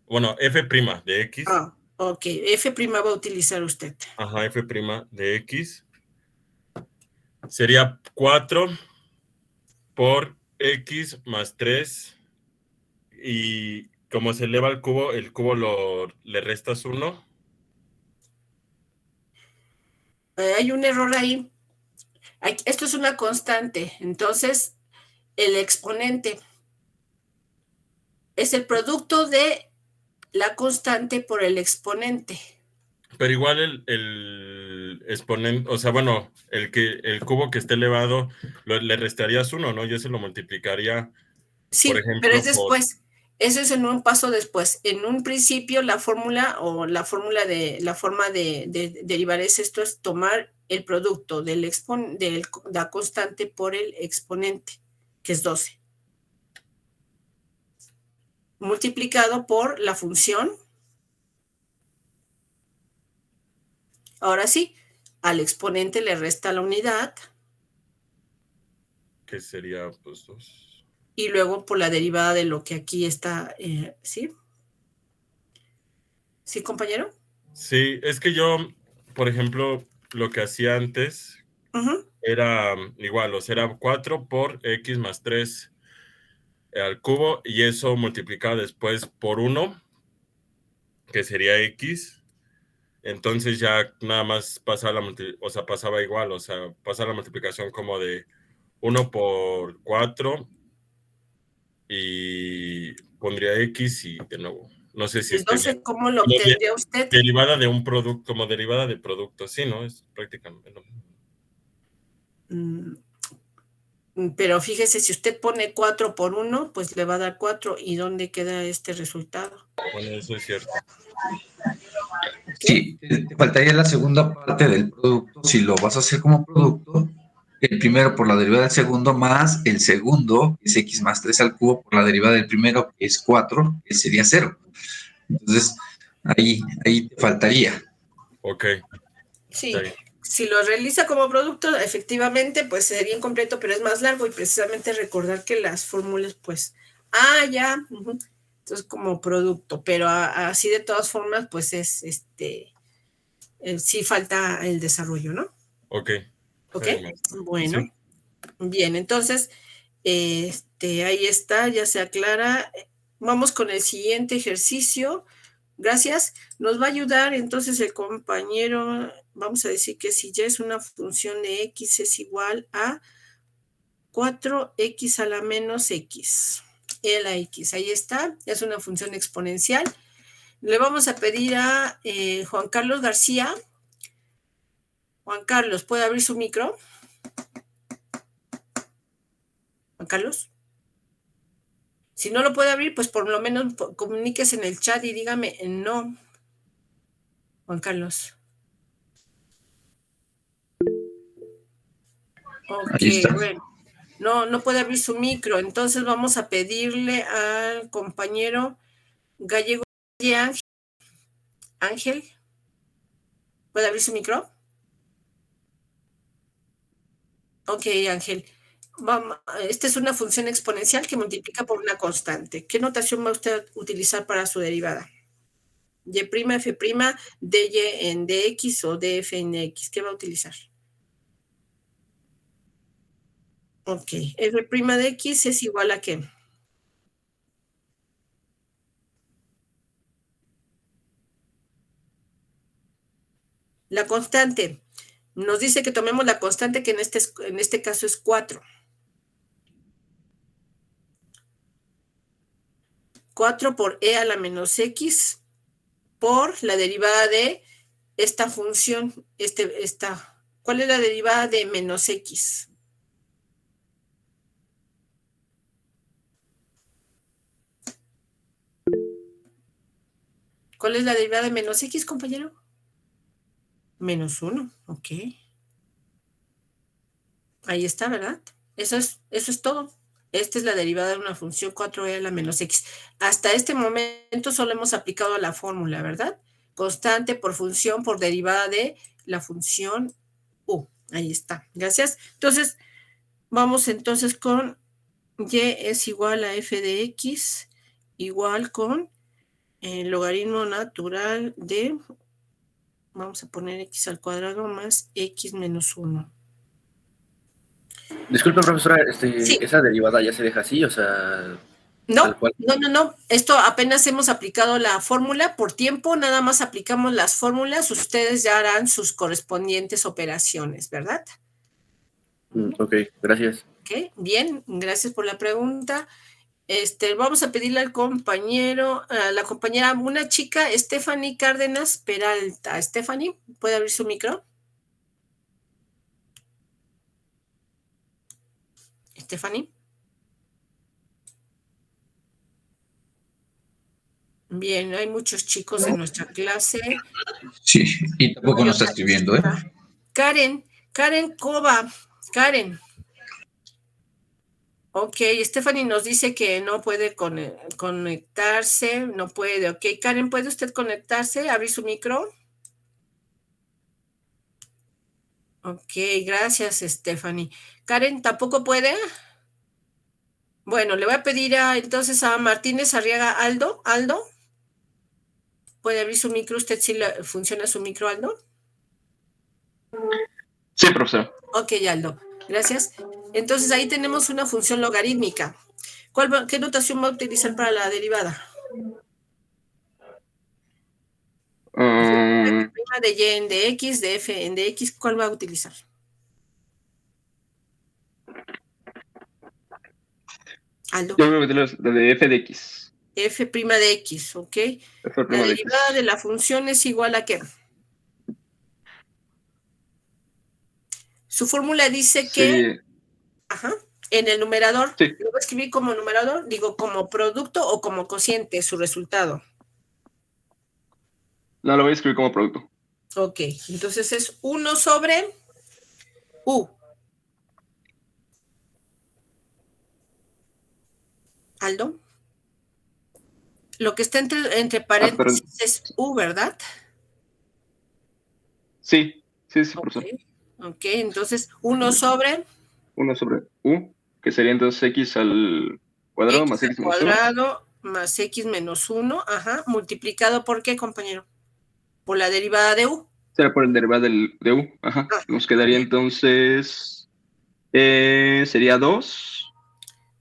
bueno, f' de x. Ah, ok, f' va a utilizar usted. Ajá, f' de x. Sería 4 por x más 3. Y como se eleva el cubo le restas 1. Hay un error ahí. Esto es una constante, entonces el exponente es el producto de la constante por el exponente. Pero igual el exponente, o sea, bueno, el cubo que esté elevado le restarías 1, ¿no? Yo se lo multiplicaría, Sí, por ejemplo, pero es después. Eso es en un paso después. En un principio, la fórmula o la forma de derivar esto es tomar el producto de la constante por el exponente, que es 12, multiplicado por la función. Ahora sí, al exponente le resta la unidad. Que sería, pues, 2. Y luego por la derivada de lo que aquí está, ¿sí? ¿Sí, compañero? Sí, es que yo, por ejemplo, lo que hacía antes era igual, o sea, era 4 por x más 3. al cubo y eso multiplicado después por 1, que sería x. Entonces ya nada más pasaba pasaba igual, o sea, pasa la multiplicación como de 1 por 4 y pondría x y de nuevo. No sé si Entonces, ¿cómo lo como obtendría usted? derivada de un producto, como derivada de producto, sí, ¿no? Es prácticamente lo mismo. Pero fíjese, si usted pone 4 por 1, pues le va a dar 4. ¿Y dónde queda este resultado? Bueno, eso es cierto. Sí, te faltaría la segunda parte del producto. Si lo vas a hacer como producto, el primero por la derivada del segundo más el segundo, que es x más 3 al cubo, por la derivada del primero, que es 4, que sería 0. Entonces, ahí te faltaría. Ok. Sí, Está bien. si lo realiza como producto, efectivamente, pues sería incompleto, pero es más largo y precisamente recordar que las fórmulas, pues, ya, entonces como producto, pero así de todas formas, pues es, sí falta el desarrollo, ¿no? Ok. Ok, Está bien. bueno, Sí. bien, entonces, ahí está, ya se aclara. Vamos con el siguiente ejercicio. Gracias. Nos va a ayudar entonces el compañero, vamos a decir que si ya es una función de x es igual a 4x a la menos x. La x, ahí está, es una función exponencial. Le vamos a pedir a Juan Carlos García. Juan Carlos, ¿puede abrir su micro? Juan Carlos. Si no lo puede abrir, pues por lo menos comuníquese en el chat y dígame no. Juan Carlos. Ok, Ahí está. bueno. No puede abrir su micro, entonces vamos a pedirle al compañero Gallego Ángel. ¿Puede abrir su micro? Ok, Ángel. Esta es una función exponencial que multiplica por una constante. ¿Qué notación va usted a utilizar para su derivada? Y', f', dy en dx o df en x. ¿Qué va a utilizar? Ok, f' de x es igual a ¿qué? La constante. Nos dice que tomemos la constante que en este caso es 4. 4 por e a la menos x por la derivada de esta función, ¿cuál es la derivada de menos x? ¿Cuál es la derivada de menos x, compañero? Menos 1, ok. Ahí está, ¿verdad? Eso es todo. Esta es la derivada de una función 4e a la menos x. Hasta este momento solo hemos aplicado la fórmula, ¿verdad? Constante por función por derivada de la función u. Ahí está. Gracias. Entonces, vamos entonces con y es igual a f de x igual con el logaritmo natural de, vamos a poner x al cuadrado más x menos 1. Disculpe, profesora, Sí. esa derivada ya se deja así, o sea, No, tal cual. no. Esto apenas hemos aplicado la fórmula por tiempo, nada más aplicamos las fórmulas, ustedes ya harán sus correspondientes operaciones, ¿verdad? Ok, gracias. Ok, bien, gracias por la pregunta. Vamos a pedirle al compañero, a la compañera, una chica, Stephanie Cárdenas Peralta. Stephanie, ¿puede abrir su micro? Stephanie. Bien, hay muchos chicos en nuestra clase. Sí, y tampoco nos está escribiendo, ¿eh? Karen Cova. Karen. Ok, Stephanie nos dice que no puede conectarse, no puede. Ok, Karen, ¿puede usted conectarse? ¿Abrir su micro? Ok, gracias, Stephanie. Karen, ¿tampoco puede? Bueno, le voy a pedir entonces a Martínez Arriaga Aldo. Aldo, ¿puede abrir su micro? ¿Usted sí funciona su micro, Aldo? Sí, profesor. Ok, Aldo, gracias. Entonces ahí tenemos una función logarítmica. ¿Qué notación va a utilizar para la derivada? Prima de y en dx, de f en dx, ¿cuál va a utilizar? Aldo. Yo voy a meter la de f de x. F' de x, ¿ok? La derivada de la función es igual a ¿qué? Su fórmula dice que, ajá, en el numerador, sí. ¿lo voy a escribir como numerador? Digo, como producto o como cociente, su resultado. No, lo voy a escribir como producto. Ok, entonces es 1 sobre U. Aldo. Lo que está entre paréntesis es U, ¿verdad? Sí, profesor. Ok, entonces 1 sobre 1 sobre U, que sería entonces x al cuadrado más x menos 1. Cuadrado más x menos 1, ajá, multiplicado ¿por qué, compañero? Por la derivada de U. Será por el derivado de U, ajá. Nos quedaría entonces, sería 2.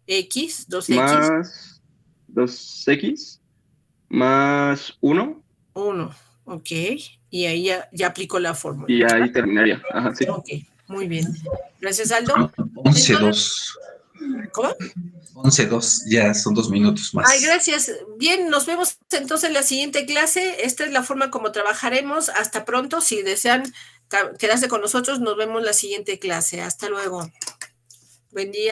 X, 2x. Más 2x, más 1. 1, ok. Y ahí ya aplicó la fórmula. Y ahí terminaría, ajá, sí. Ok, muy bien. Gracias, Aldo. 11-2. ¿Cómo? 11-2, ya son 2 minutos más. Ay, gracias. Bien, nos vemos entonces en la siguiente clase. Esta es la forma como trabajaremos. Hasta pronto. Si desean quedarse con nosotros, nos vemos en la siguiente clase. Hasta luego. Buen día.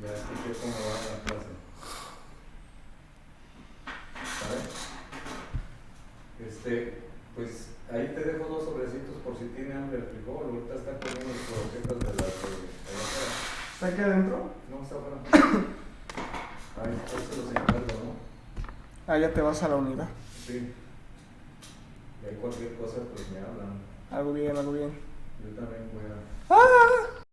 Ya escuché cómo va la clase. ¿Sabes? Pues ahí te dejo 2 sobrecitos por si tiene hambre el frijol. Ahorita está comiendo los croquetas de la afuera. ¿Está aquí adentro? No, está afuera. Ahí se los encargo, ¿no? Ah, ya te vas a la unidad. Sí. Y ahí cualquier cosa, pues me hablan. Algo bien, algo bien. Yo también voy a... ¡Ah!